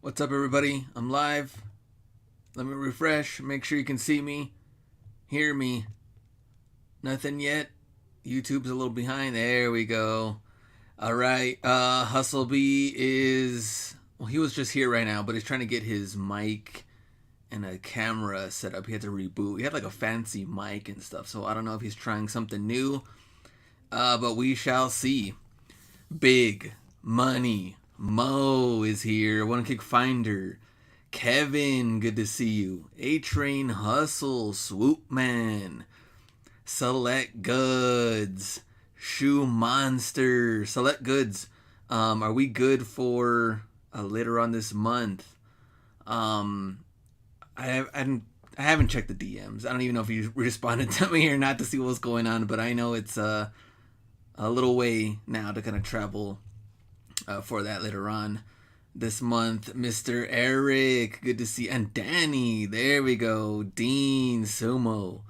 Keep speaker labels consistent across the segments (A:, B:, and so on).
A: What's up, everybody? I'm live. Let me refresh. Make sure you can see me, hear me. Nothing yet. YouTube's a little behind. There we go. All right. Hustlebee is. Well, he was just here right now, but he's trying to get his mic and a camera set up. He had to reboot. He had like a fancy mic and stuff, so I don't know if he's trying something new. But we shall see. Big Money Mo is here. One Kick Finder. Kevin, good to see you. A Train Hustle, Swoop Man, Select Goods, Shoe Monster, Select Goods. Are we good for later on this month? I haven't checked the DMs. I don't even know if you responded to me or not to see what's going on, but I know it's a little way now to kind of travel for that later on this month. Mr. Eric, good to see, and Danny, there we go. Dean Sumo,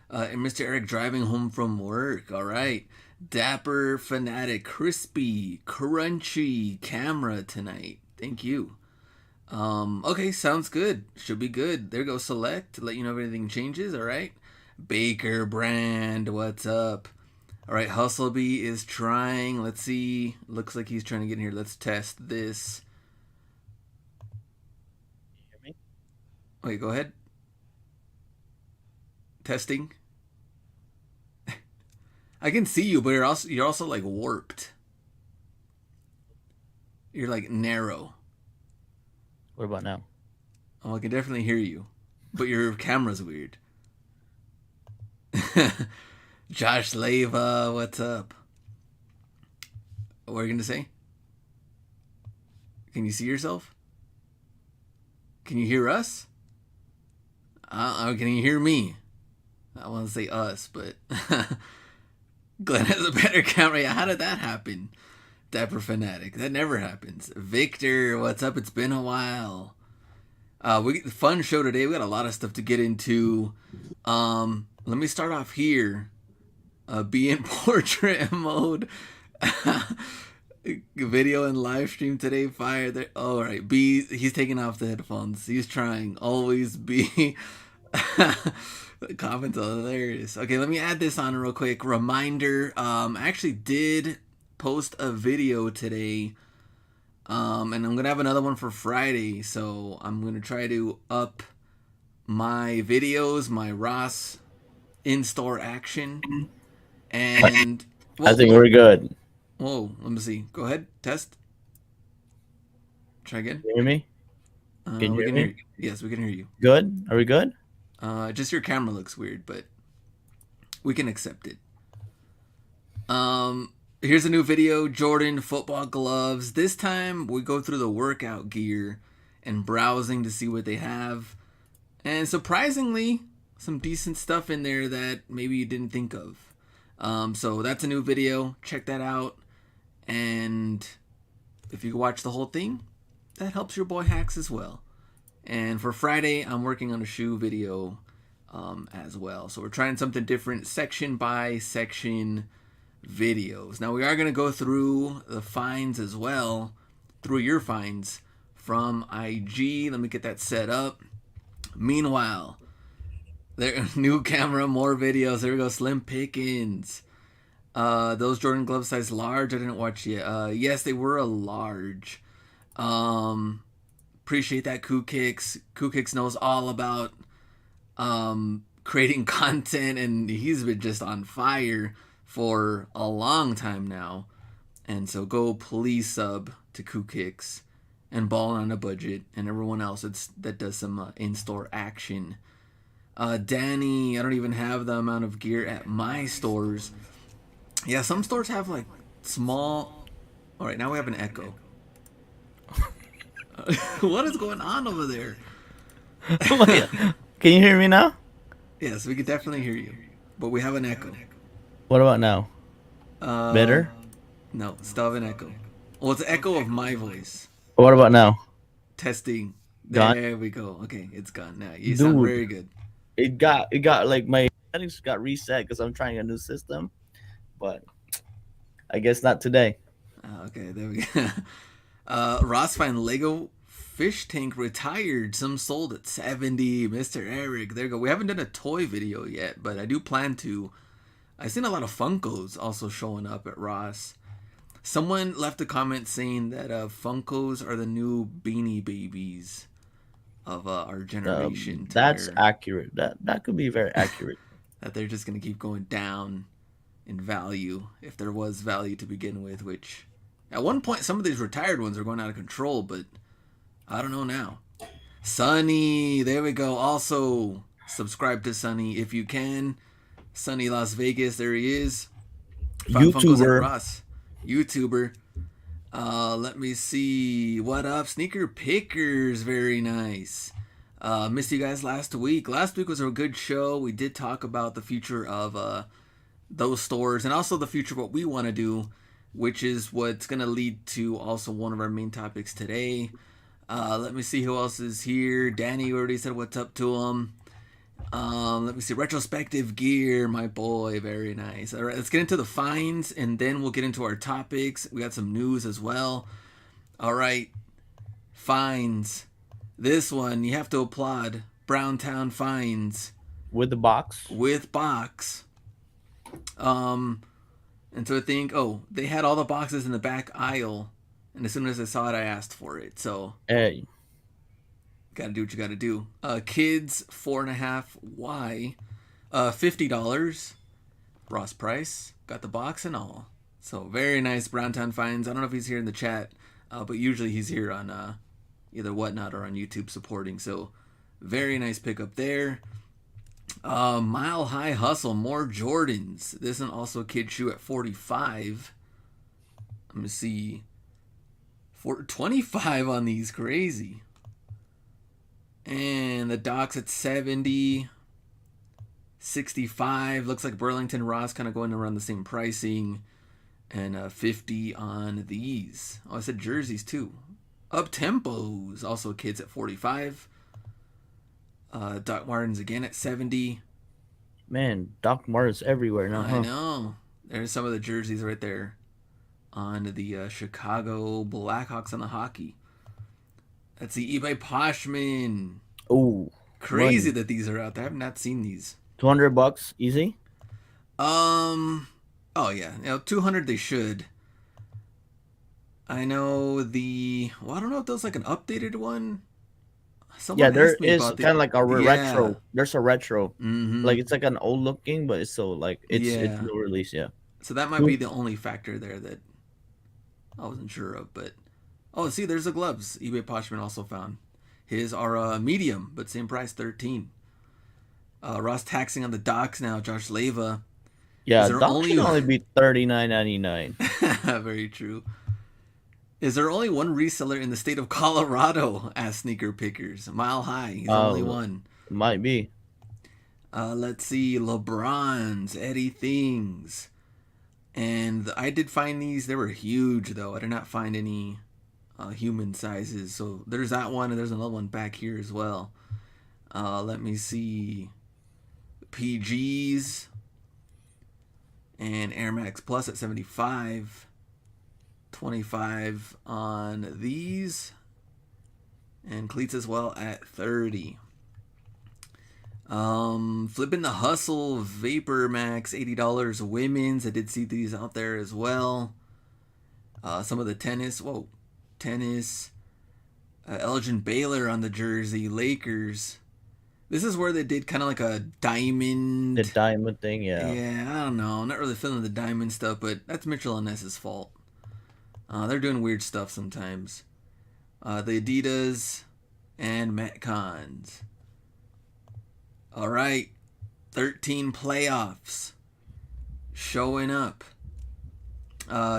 A: and Mr. Eric driving home from work. All right. Dapper Fanatic, crispy, crunchy camera tonight. Thank you. Okay, sounds good. Should be good. There goes Select. Let you know if anything changes. All right. Baker Brand, what's up? All right, Hustlebee is trying. Let's see. Looks like he's trying to get in here. Let's test this.
B: Hear me?
A: Wait, go ahead. Testing. I can see you, but you're also like warped. You're like narrow.
B: What about now?
A: Oh, I can definitely hear you, but your camera's weird. Josh Leva, what's up? What are you gonna say? Can you see yourself? Can you hear us? Can you hear me? I want to say us, but Glenn has a better camera. Yeah, how did that happen? Dapper Fanatic. That never happens. Victor, what's up? It's been a while. Fun show today. We got a lot of stuff to get into. Let me start off here. Be in portrait mode. Video and live stream today. Fire there. All right. B. He's taking off the headphones. He's trying. Always be. The comments are hilarious. Okay, let me add this on real quick. Reminder. I actually did post a video today. And I'm gonna have another one for Friday. So I'm gonna try to up my videos, my Ross in-store action. And
B: I think we're good.
A: whoa, let me see. Go ahead, test. Try again.
B: Can you hear me? Can you
A: We
B: hear
A: can hear
B: me?
A: you. Yes, we can hear you.
B: Good? Are we good?
A: Just your camera looks weird, but we can accept it. Here's a new video. Jordan football gloves. This time we go through the workout gear and browsing to see what they have. And surprisingly, some decent stuff in there that maybe you didn't think of. So that's a new video. Check that out. And if you watch the whole thing, that helps your boy Hacks as well. And for Friday, I'm working on a shoe video as well. So we're trying something different, section by section videos. Now we are going to go through the finds as well, through your finds from IG. Let me get that set up. Meanwhile, there new camera, more videos. There we go. Slim Pickens. Those Jordan glove size large. I didn't watch yet. Yes, they were a large. Appreciate that, Koo Kicks. Koo Kicks knows all about creating content, and he's been just on fire for a long time now. And so go please sub to Koo Kicks and Ball on a Budget and everyone else that does some in-store action. Danny, I don't even have the amount of gear at my stores. Yeah, some stores have like small. All right, now we have an echo. What is going on over there?
B: Oh my God. Can you hear me now?
A: Yes, we can definitely hear you, but we have an echo.
B: What about now?
A: Uh,
B: Better?
A: no, still have an echo. Well, it's an echo of my voice.
B: What about now?
A: Testing.
B: Gone?
A: There we go. Okay, it's gone now. You sound
B: Dude,
A: very good.
B: it got like my settings got reset because I'm trying a new system, but I guess not today.
A: Okay, there we go. Ross find Lego Fish tank retired. Some sold at 70. Mr. Eric, there you go. We haven't done a toy video yet, but I do plan to. I've seen a lot of Funkos also showing up at Ross. Someone left a comment saying that Funkos are the new Beanie Babies of our generation.
B: That's accurate. That could be very accurate.
A: That they're just going to keep going down in value, if there was value to begin with, which at one point some of these retired ones are going out of control, but I don't know now. Sunny, there we go. Also, subscribe to Sunny if you can. Sunny Las Vegas, there he is.
B: YouTuber.
A: Ross. YouTuber. Let me see. What up? Sneaker Pickers, very nice. Missed you guys last week. Last week was a good show. We did talk about the future of those stores and also the future of what we want to do, which is what's going to lead to also one of our main topics today. Let me see who else is here. Danny already said what's up to him. Let me see. Retrospective Gear, my boy. Very nice. All right, let's get into the finds and then we'll get into our topics. We got some news as well. All right. Finds. This one, you have to applaud. Browntown Finds.
B: With the box?
A: With box. And so I think, they had all the boxes in the back aisle. And as soon as I saw it, I asked for it. So,
B: hey,
A: gotta do what you gotta do. Kids 4.5Y, $50. Ross price, got the box and all. So very nice. Browntown Finds. I don't know if he's here in the chat, but usually he's here on either Whatnot or on YouTube supporting. So very nice pickup there. Mile High Hustle, more Jordans. This one also a kid shoe at 45. I'm gonna see. 25 on these, crazy. And the Docs at 70. 65. Looks like Burlington Ross kind of going around the same pricing. And 50 on these. Oh, I said jerseys too. Up Tempos, also kids at 45. Doc Martens again at 70.
B: Man, Doc Martens everywhere now.
A: I know. There's some of the jerseys right there on the Chicago Blackhawks on the hockey. That's the eBay Poshman.
B: Oh,
A: crazy that these are out there. I have not seen these.
B: $200 easy.
A: Oh yeah, 200 they should. I know I don't know if there's like an updated one.
B: Someone there is kind of like a retro. There's a retro.
A: Mm-hmm.
B: Like it's like an old looking, but it's so like it's new release. Yeah.
A: So that might be the only factor there that I wasn't sure of, but see, there's the gloves. eBay Poshman also found. His are medium, but same price, 13. Ross taxing on the Docs now. Josh Leva.
B: Yeah, Docs should only be $39.99.
A: Very true. Is there only one reseller in the state of Colorado? Asked Sneaker Pickers. Mile High. He's the only one.
B: Might be.
A: Let's see. LeBron's, Eddie Things. And I did find these. They were huge, though. I did not find any human sizes. So there's that one, and there's another one back here as well. Let me see. PGs. And Air Max Plus at 75. 25 on these. And cleats as well at 30. Flipping the Hustle Vapor Max, $80 women's. I did see these out there as well. Some of the tennis. Elgin Baylor on the jersey. Lakers. This is where they did kind of like a diamond.
B: The diamond thing, yeah.
A: Yeah, I don't know. I'm not really feeling the diamond stuff, but that's Mitchell & Ness's fault. They're doing weird stuff sometimes. The Adidas and Metcons. All right, 13 playoffs showing up.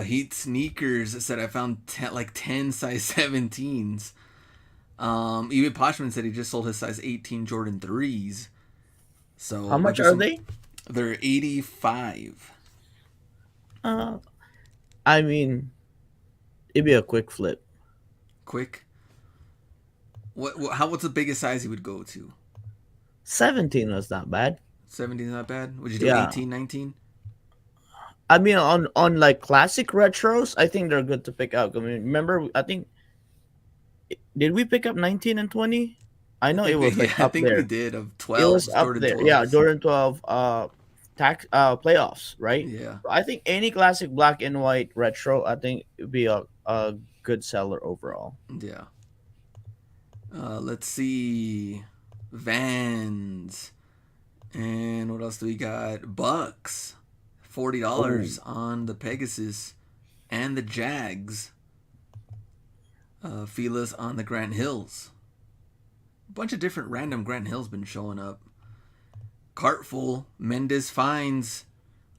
A: Heat Sneakers said I found 10 size 17s. Even Poshman said he just sold his size 18 Jordan 3s. So
B: how much are they?
A: They're 85.
B: I mean, it'd be a quick flip.
A: Quick? What's the biggest size he would go to?
B: 17 was not bad.
A: 17 is not bad? Would you do 18, 19?
B: I mean, on like classic retros, I think they're good to pick out. I mean, remember, I think did we pick up 19 and 20? I know it was like
A: I
B: up
A: think we
B: there.
A: did of
B: It was
A: 12s,
B: up
A: Jordan
B: there. Yeah,
A: 12s.
B: Jordan 12 tax playoffs, right?
A: Yeah,
B: I think any classic black and white retro, I think it'd be a good seller overall.
A: yeah. Let's see, Vans, and what else do we got? Bucks,
B: Oh,
A: $40 on the Pegasus, and the Jags. Fila's on the Grant Hills. A bunch of different random Grant Hills been showing up. Cartful, Mendes finds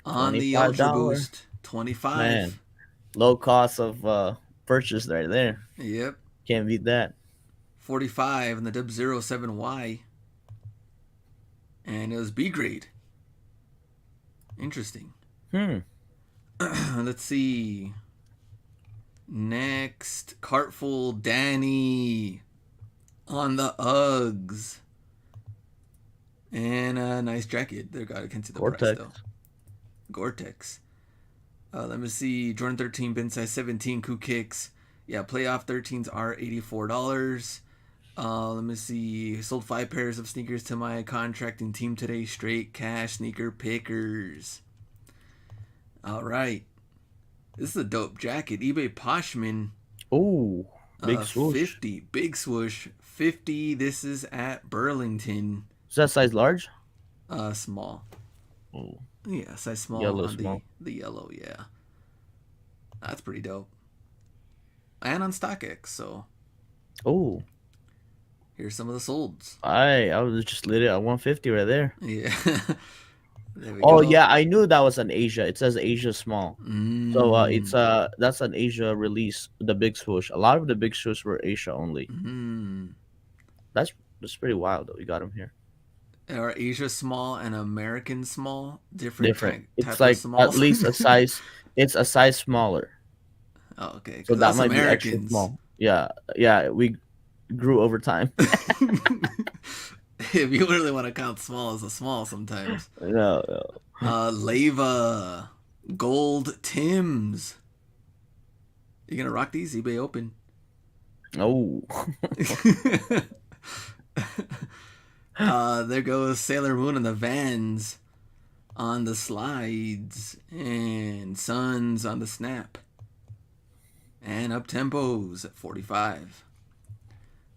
A: on the Ultra
B: $25.
A: Boost, 25.
B: Man, low cost of purchase right there.
A: Yep,
B: Can't beat that.
A: 45 in the Dub 07Y, and it was B grade. Interesting.
B: Hmm.
A: Let's see. Next, Cartful Danny on the Uggs. And a nice jacket. They got, I can see the price
B: Cortex.
A: though. Gore-Tex. Let me see. Jordan 13, bin size 17, Coup Kicks. Yeah, playoff 13s are $84. Let me see. Sold 5 pairs of sneakers to my contracting team today. Straight cash sneaker pickers. All right. This is a dope jacket. eBay Poshman.
B: Oh, big swoosh.
A: 50. Big swoosh. 50. This is at Burlington.
B: Is that size large?
A: Small.
B: Oh,
A: Yeah, size small
B: yellow
A: on
B: small.
A: the yellow, yeah. That's pretty dope. And on StockX, so
B: Oh,
A: here's some of the solds.
B: I was just lit it at 150 right there.
A: Yeah. There we
B: Oh
A: go.
B: yeah, I knew that was an Asia. It says Asia small. So it's
A: Mm.
B: that's an Asia release. The big swoosh. A lot of the big swoosh were Asia only.
A: Mm.
B: That's that's pretty wild though. We got them here.
A: Are Asia small and American small different
B: Different. It's
A: type of
B: like at
A: smalls?
B: least a size. It's a size smaller.
A: Oh, okay,
B: So
A: because
B: that
A: us
B: might be extra
A: Americans,
B: small. Yeah, yeah. We grew over time.
A: if you really want to count small as a small sometimes.
B: No, no.
A: Leva, Gold Tims. You gonna rock these? eBay open.
B: Oh,
A: There goes Sailor Moon and the Vans on the slides, and Suns on the snap, and up tempos at 45.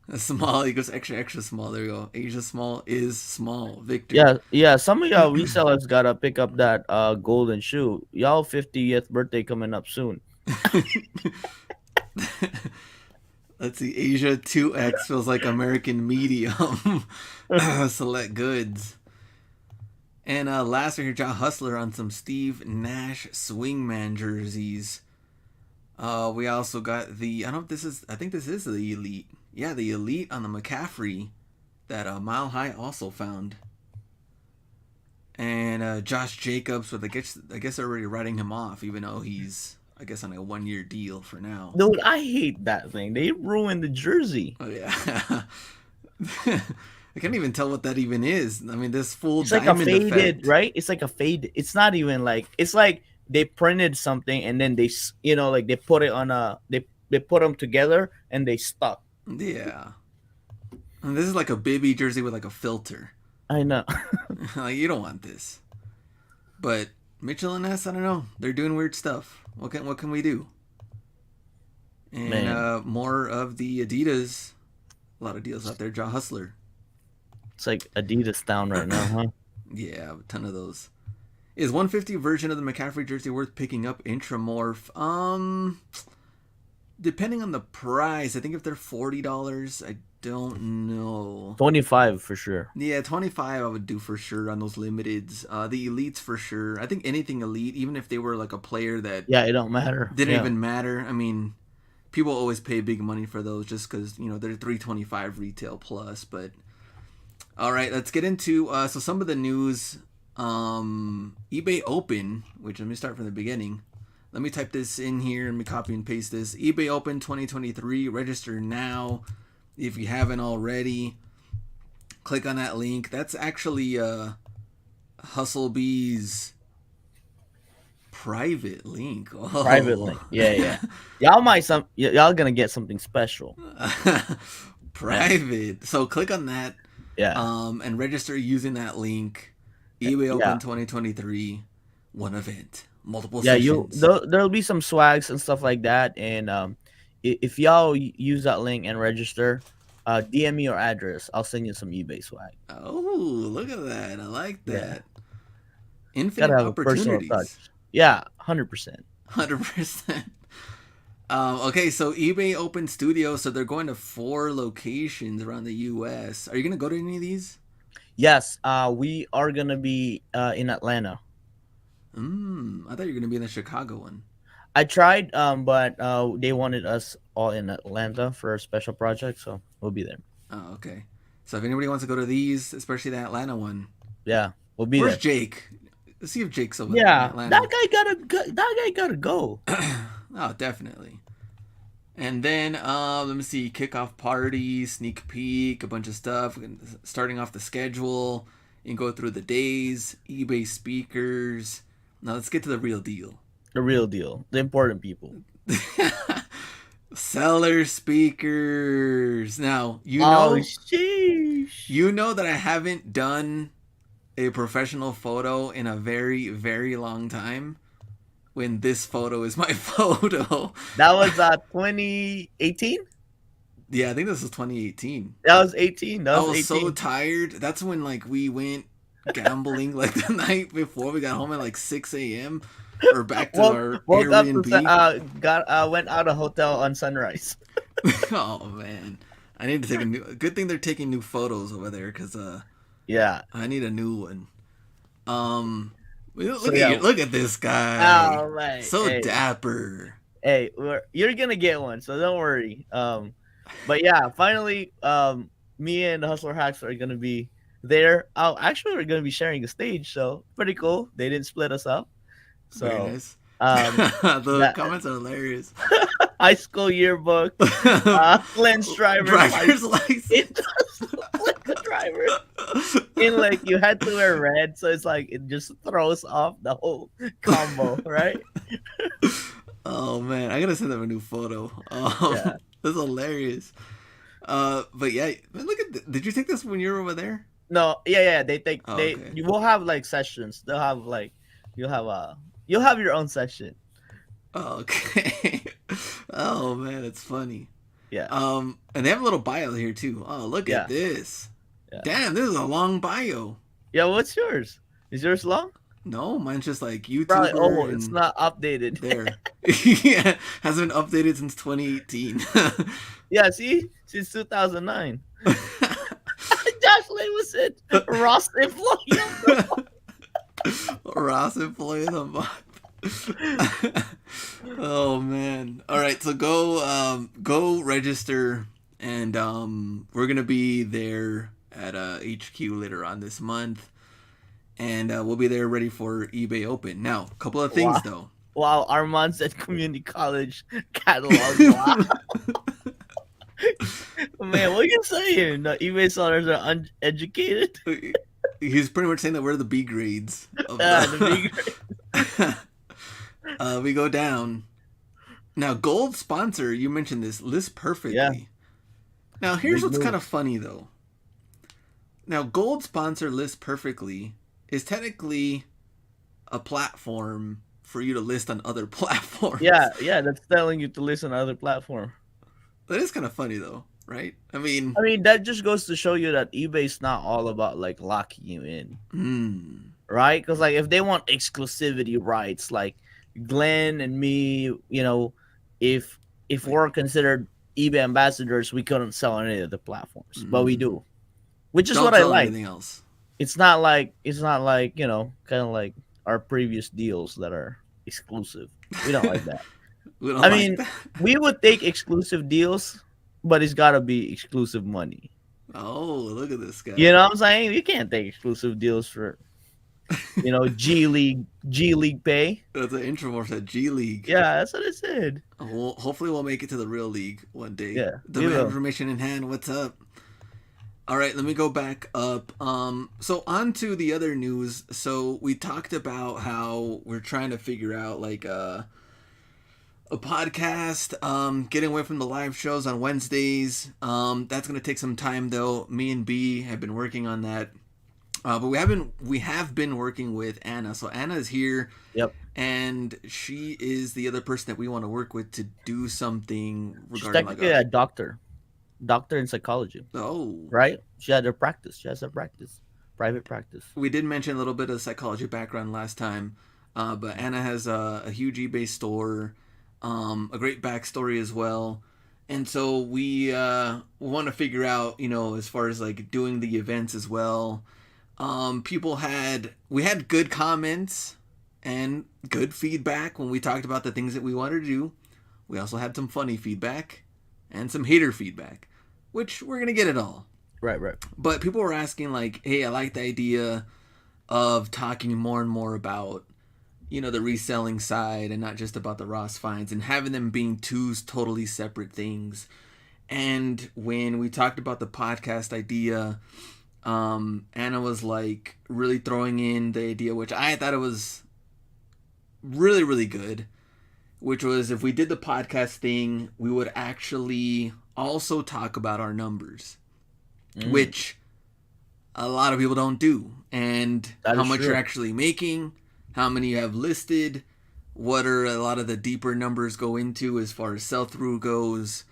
A: A small, he goes extra extra small. There we go. Asia small is small. Victor.
B: yeah, yeah. Some of y'all resellers gotta pick up that golden shoe. Y'all 50th birthday coming up soon.
A: Let's see. Asia 2X feels like American medium. Select goods. And last one here, Ja Hustler on some Steve Nash Swingman jerseys. We also got the, I don't know if this is, I think this is the Elite. Yeah, the Elite on the McCaffrey that Mile High also found. And Josh Jacobs, with I guess they're already writing him off, even though he's, I guess, on a 1 year deal for now.
B: Dude, I hate that thing. They ruined the jersey.
A: Oh yeah. I can't even tell what that even is. I mean, this full
B: It's like a
A: diamond
B: faded,
A: effect.
B: right? It's like a fade. It's not even like it's like they printed something and then like they put it on they put them together and they stuck.
A: Yeah. And this is like a Bibby jersey with like a filter.
B: I know.
A: Like, you don't want this. But Mitchell and Ness, I don't know. They're doing weird stuff. What can we do? And
B: Man.
A: more of the Adidas. A lot of deals out there. Ja Hustler.
B: It's like Adidas down right now, huh?
A: Yeah, a ton of those. Is 150 version of the McCaffrey jersey worth picking up Intramorph? Depending on the price. I think if they're $40, I don't know.
B: 25 for sure.
A: Yeah, 25 I would do for sure on those limiteds. The elites for sure. I think anything elite, even if they were like a player that
B: Yeah, it don't matter.
A: didn't
B: Yeah.
A: even matter. I mean, people always pay big money for those just because they're 325 retail plus. But all right, let's get into so some of the news. eBay Open, which let me start from the beginning. Let me type this in here and me copy and paste this. eBay Open 2023. Register now if you haven't already. Click on that link. That's actually Hustle Bee's Private link.
B: Private
A: Oh.
B: link. Yeah, yeah. Y'all might y'all gonna get something special. Yeah,
A: Private. So click on that
B: yeah,
A: and register using that link. eBay
B: yeah.
A: Open 2023, one event, multiple
B: Yeah,
A: sessions.
B: there'll be some swags and stuff like that, and if y'all use that link and register, DM me your address. I'll send you some eBay swag.
A: Oh, look at that. I like
B: Yeah,
A: that.
B: gotta
A: Infinite
B: have a personal
A: opportunities.
B: touch. Yeah, 100%.
A: 100%. Okay, so eBay Open Studio, so they're going to 4 locations around the US. Are you going to go to any of these?
B: Yes, we are gonna be in Atlanta.
A: I thought you were going to be in the Chicago one.
B: I tried, but they wanted us all in Atlanta for a special project, so we'll be there.
A: Oh, okay. So if anybody wants to go to these, especially the Atlanta one,
B: Yeah, we'll be
A: where's
B: there.
A: Jake? Let's see if Jake's over there in
B: Yeah,
A: Atlanta.
B: that guy gotta go.
A: Oh, definitely. And then let me see, kickoff party, sneak peek, a bunch of stuff. Starting off the schedule, you can go through the days, eBay speakers. Now let's get to the real deal.
B: The real deal, the important people.
A: Seller speakers. Now
B: Oh, sheesh.
A: you know that I haven't done a professional photo in a very very long time. When this photo is my photo.
B: That was 2018.
A: Yeah, I think this was 2018.
B: That was 18. That
A: I
B: was
A: was so
B: 18.
A: tired. That's when like we went gambling like the night before. We got home at like 6 a.m. or back to our
B: Woke up to
A: Airbnb.
B: got went out of hotel on sunrise.
A: Oh man, I need to take a new. Good thing they're taking new photos over there because
B: Yeah.
A: I need a new one. Look
B: So
A: at
B: yeah.
A: look at this guy,
B: Oh right.
A: so
B: Hey,
A: dapper.
B: hey, you're gonna get one, so don't worry. But yeah, finally, me and the Hustler Hacks are gonna be there. Oh, actually, we're gonna be sharing a stage, so pretty cool. They didn't split us up,
A: Very
B: so
A: nice.
B: um,
A: The
B: that
A: comments are hilarious.
B: high school yearbook, Glenn's
A: Driver's license.
B: It does look like a driver. And like you had to wear red, so it's like it just throws off the whole combo, right?
A: Oh man, I gotta send them a new photo.
B: Yeah.
A: That's hilarious. But yeah, man, look at. Did you take this when you were over there?
B: No, yeah. They take
A: Oh,
B: they
A: okay.
B: you will have like sessions. They'll have like you'll have your own session.
A: Oh, okay. Oh man, it's funny.
B: Yeah.
A: And they have a little bio here too. Oh, look
B: Yeah.
A: at this.
B: Yeah.
A: Damn, this is a long bio.
B: Yeah, what's yours? Is yours long?
A: No, mine's just like
B: Probably
A: YouTuber
B: old. It's
A: and
B: not updated.
A: there. Yeah, hasn't been updated since 2018.
B: Yeah, see? Since 2009. Josh Lane was it. Ross employee.
A: Ross employee of the month. Oh man. All right, so go register and we're going to be there at HQ later on this month and we'll be there ready for eBay Open. Now, a couple of things
B: Wow.
A: though.
B: Wow, Armand said community college catalog. Wow. Man, what are you saying? The eBay sellers are uneducated.
A: He's pretty much saying that we're the B grades of
B: The big
A: we go down. Now, gold sponsor, you mentioned this, lists perfectly.
B: Yeah.
A: Now, here's
B: Big
A: what's
B: move.
A: kind of funny, though. Now, gold sponsor lists perfectly is technically a platform for you to list on other platforms.
B: Yeah, that's telling you to listen to other platform.
A: That is kind of funny, though, right? I mean,
B: That just goes to show you that eBay's not all about like locking you in, right? Because like if they want exclusivity rights, like Glenn and me, if we're considered eBay ambassadors, we couldn't sell on any of the platforms, but we do, which is
A: don't
B: what I
A: sell
B: like.
A: anything else.
B: It's not like kind of like our previous deals that are exclusive. We don't like that.
A: We don't
B: I
A: like
B: mean,
A: that.
B: we would take exclusive deals, but it's got to be exclusive money.
A: Oh, look at this guy.
B: You know what I'm saying? You can't take exclusive deals for, G League pay.
A: That's an intro more said G League.
B: Yeah, that's what it said.
A: Well, hopefully we'll make it to the real league one day.
B: Yeah,
A: The
B: we will.
A: information in hand. What's up? All right, let me go back up. So on to the other news. So we talked about how we're trying to figure out like a podcast, getting away from the live shows on Wednesdays. That's gonna take some time though. Me and B have been working on that. But we have been working with Anna. So Anna is here,
B: Yep.
A: and she is the other person that we want to work with to do something
B: She's
A: regarding like
B: technically
A: a
B: a doctor in psychology,
A: oh.
B: right? She had her practice. She has a practice, private practice.
A: We did mention a little bit of psychology background last time, but Anna has a huge eBay store, a great backstory as well, and so we want to figure out, as far as like doing the events as well. We had good comments and good feedback when we talked about the things that we wanted to do. We also had some funny feedback and some hater feedback, which we're gonna get it all.
B: Right, right.
A: But people were asking like, "Hey, I like the idea of talking more and more about, the reselling side and not just about the Ross finds and having them being two totally separate things." And when we talked about the podcast idea, Anna was like really throwing in the idea, which I thought it was really, really good, which was if we did the podcast thing, we would actually also talk about our numbers,
B: Mm,
A: which a lot of people don't do, and
B: that
A: how
B: is
A: much you're
B: true.
A: actually making, how many you have listed, what are a lot of the deeper numbers go into as far as sell through goes,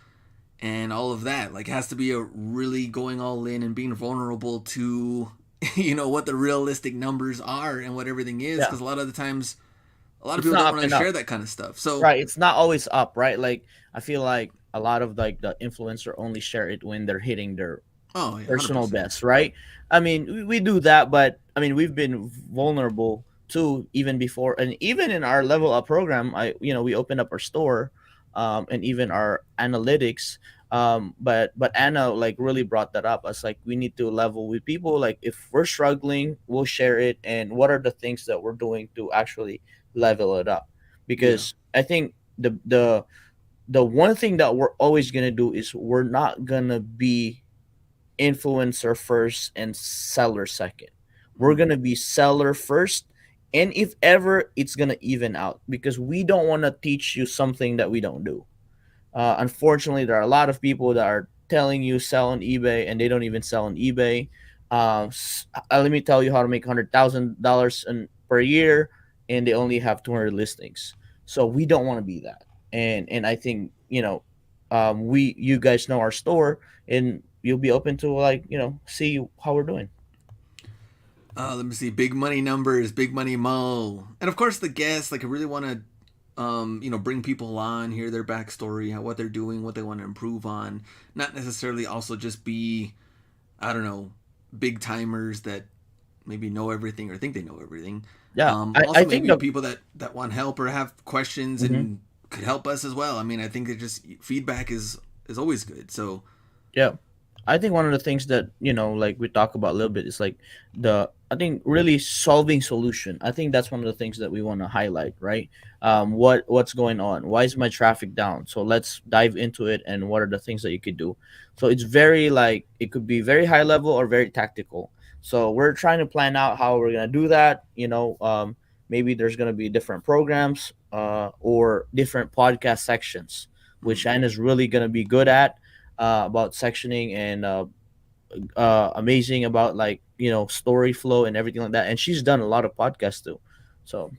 A: and all of that. Like, it has to be a really going all in and being vulnerable to, what the realistic numbers are and what everything is,
B: Yeah,
A: because a lot of the times, a lot of
B: it's
A: people
B: not
A: don't
B: up
A: want to
B: and up.
A: share that kind of stuff. So,
B: Right, it's not always up, right? Like I feel like a lot of like the influencer only share it when they're hitting their
A: oh yeah,
B: personal
A: 100%.
B: best, right? I mean, we do that, but I mean, we've been vulnerable too, even before, and even in our level up program, we opened up our store, and even our analytics. But Anna like really brought that up. Us like we need to level with people. Like if we're struggling, we'll share it, and what are the things that we're doing to actually level it up?
A: Yeah.
B: Because I think the one thing that we're always gonna do is we're not gonna be influencer first and seller second. We're
A: Mm.
B: gonna be seller first, and if ever, it's gonna even out because we don't want to teach you something that we don't do. Unfortunately, there are a lot of people that are telling you sell on eBay and they don't even sell on eBay. Let me tell you how to make $100,000 per year, and they only have 200 listings. So we don't want to be that. And I think we you guys know our store, and you'll be open to like see how we're doing.
A: Let me see. Big money numbers, big money mo, and of course the guests. Like, I really want to, bring people on, hear their backstory, what they're doing, what they want to improve on. Not necessarily also just be, I don't know, big timers that maybe know everything or think they know everything.
B: Yeah, I
A: Also
B: think
A: maybe
B: the
A: people that want help or have questions
B: mhm.
A: and could help us as well. I mean, I think that just feedback is always good. So
B: Yeah. I think one of the things that, like we talk about a little bit is like I think really solving solution. I think that's one of the things that we want to highlight, right? What's going on? Why is my traffic down? So let's dive into it and what are the things that you could do. So it's very like it could be very high level or very tactical. So we're trying to plan out how we're gonna do that. Maybe there's gonna be different programs, or different podcast sections, which
A: mm.
B: Anna's really gonna be good at, about sectioning, and amazing about like story flow and everything like that. And she's done a lot of podcasts too. So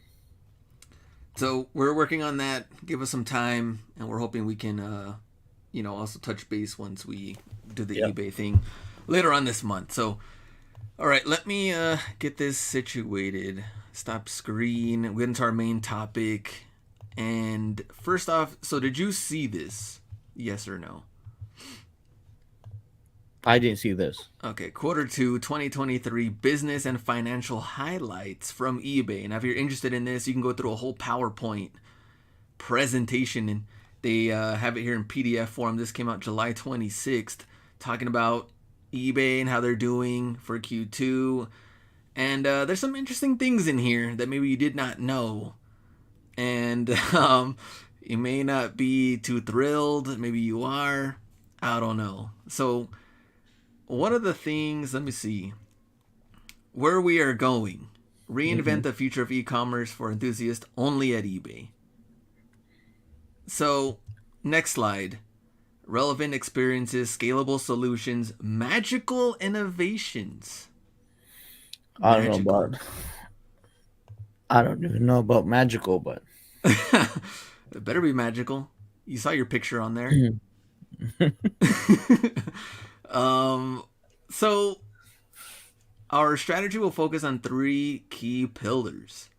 A: So we're working on that. Give us some time, and we're hoping we can, also touch base once we do the
B: yeah,
A: eBay thing later on this month. So, all right, let me get this situated. Stop screen. We get into our main topic. And first off, so did you see this? Yes or no?
B: I didn't see this.
A: Okay, quarter two 2023 business and financial highlights from eBay. And if you're interested in this, you can go through a whole PowerPoint presentation, and they have it here in PDF form. This came out July 26th, talking about eBay and how they're doing for Q2. And there's some interesting things in here that maybe you did not know. And you may not be too thrilled. Maybe you are. I don't know. So one of the things, let me see, where we are going. Reinvent
B: Hmm.
A: the future of e-commerce for enthusiasts only at eBay. So, next slide. Relevant experiences, scalable solutions, magical innovations.
B: I don't know
A: Magical.
B: about. I don't even know about magical, but
A: It better be magical. You saw your picture on there. um, so our strategy will focus on three key pillars,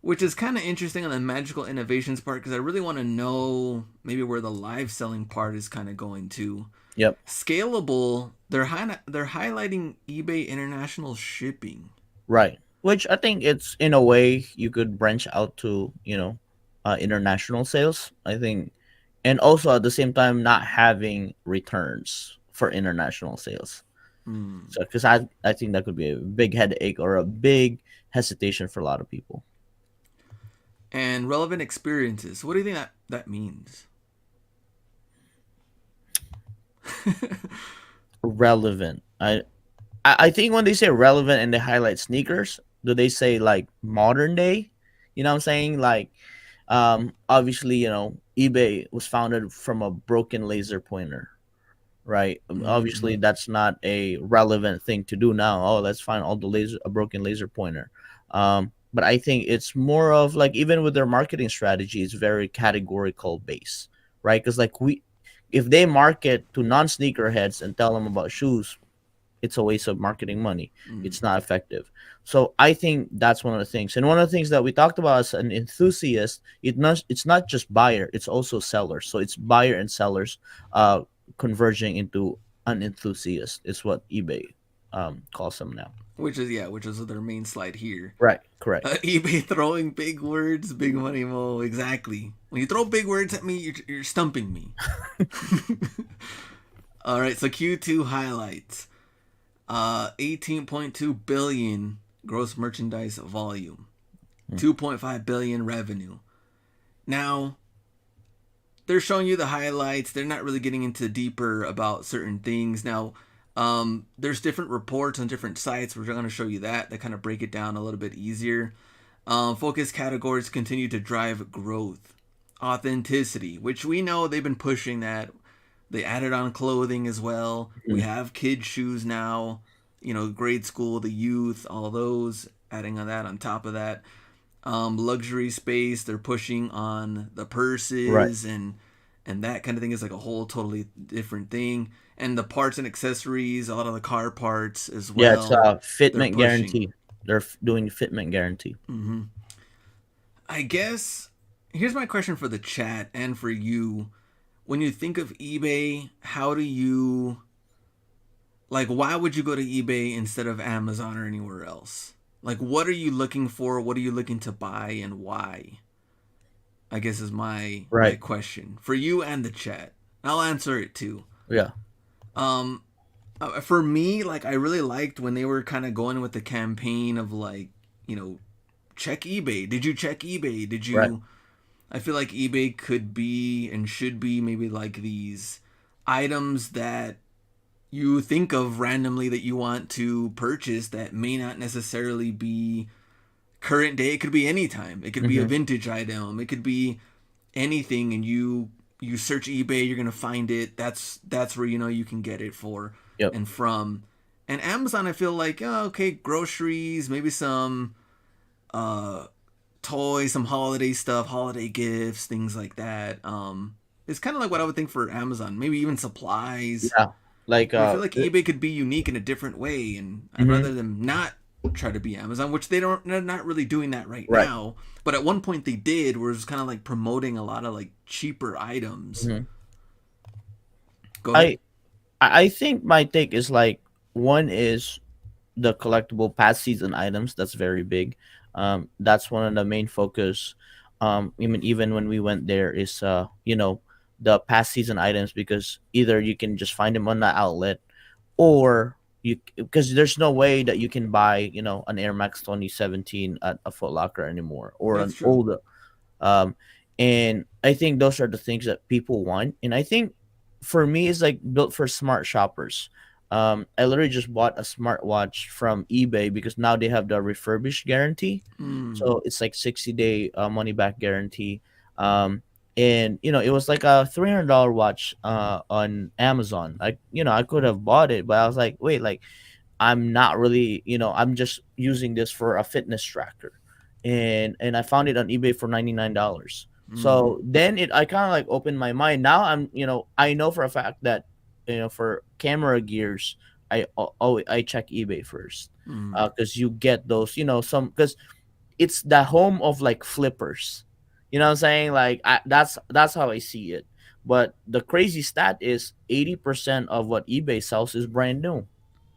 A: which is kind of interesting on the magical innovations part because I really want to know maybe where the live selling part is kind of going to.
B: yep.
A: Scalable, they're highlighting eBay international shipping.
B: Right. Which I think it's in a way you could branch out to, international sales. I think, and also at the same time not having returns for international sales.
A: Hmm.
B: So, because I think that could be a big headache or a big hesitation for a lot of people.
A: And relevant experiences. What do you think that means?
B: Relevant. I think when they say relevant and they highlight sneakers, do they say like modern day? You know what I'm saying? Like, obviously, eBay was founded from a broken laser pointer, right? Obviously,
A: Mm.
B: that's not a relevant thing to do now. Oh, let's find all the laser a broken laser pointer. But I think it's more of like even with their marketing strategy, it's very categorical based, right? Because like if they market to non sneakerheads and tell them about shoes, it's a waste of marketing money.
A: Mm.
B: It's not effective. So I think that's one of the things. And one of the things that we talked about as an enthusiast, it's not just buyer, it's also seller. So it's buyer and sellers uh converging into an enthusiast. It's what eBay calls them now.
A: Which is their main slide here.
B: Right, correct.
A: eBay throwing big words, big money, mo. Exactly. When you throw big words at me, you're stumping me. All right. So Q2 highlights. 18.2 billion gross merchandise volume.
B: Mm.
A: 2.5 billion revenue. Now, they're showing you the highlights. They're not really getting into deeper about certain things. Now, there's different reports on different sites. We're going to show you that kind of break it down a little bit easier. Focus categories continue to drive growth. Authenticity, which we know they've been pushing that. They added on clothing as well. We
B: Mm.
A: have kids' shoes now, grade school, the youth, all those, adding on that on top of that. Luxury space, they're pushing on the
B: Right.
A: purses and that kind of thing is like a whole totally different thing. And the parts and accessories, a lot of the car parts as
B: Yeah, it's
A: well, they're
B: fitment
A: pushing.
B: guarantee. They're doing fitment guarantee.
A: Hmm. I guess here's my question for the chat and for you. When you think of eBay, how do you like why would you go to eBay instead of Amazon or anywhere else? Like what are you looking for? What are you looking to buy and why? I guess is my
B: Right.
A: question for you and the chat. I'll answer it too.
B: Yeah.
A: Um for me, like I really liked when they were kind of going with the campaign of like, you know, check eBay. Did you check eBay? Did
B: Right.
A: you I feel like eBay could be and should be maybe like these items that you think of randomly that you want to purchase that may not necessarily be current day. It could be anytime. It could be a
B: Mm-hmm.
A: vintage item. It could be anything, and you search eBay, you're gonna find it. That's where you can get it for
B: Yep.
A: and from. And Amazon, I feel like okay, groceries, maybe some uh toys, some holiday stuff, holiday gifts, things like that. It's kind of like what I would think for Amazon. Maybe even supplies.
B: Yeah. Like
A: Where I feel like eBay could be unique in a different way, and I'd
B: mhm.
A: rather them not try to be Amazon, which they're not really doing that right
B: Right.
A: now. But at one point they did, where it was kind of like promoting a lot of like cheaper items.
B: Mhm.
A: Go ahead.
B: I I think my take is like one is the collectible past season items. That's very big. That's one of the main focus. Even when we went there is the past season items because either you can just find them on the outlet or you because there's no way that you can buy an Air Max 2017 at a Foot Locker anymore or
A: That's
B: an
A: true.
B: old um and I think those are the things that people want, and I think for me it's like built for smart shoppers. I literally just bought a smartwatch from eBay because now they have the refurbished guarantee.
A: Mm.
B: So it's like 60-day money back guarantee. Um, and it was like a $300 watch on Amazon. I could have bought it, but I was like, wait, like I'm not really, I'm just using this for a fitness tracker. And I found it on eBay for $99.
A: Mm.
B: So then I kind of like opened my mind. Now I know for a fact that for camera gears, I check eBay first.
A: Mm.
B: Cuz you get those, some cuz it's the home of like flippers. You know what I'm saying? Like that's how I see it. But the crazy stat is 80% of what eBay sells is brand new.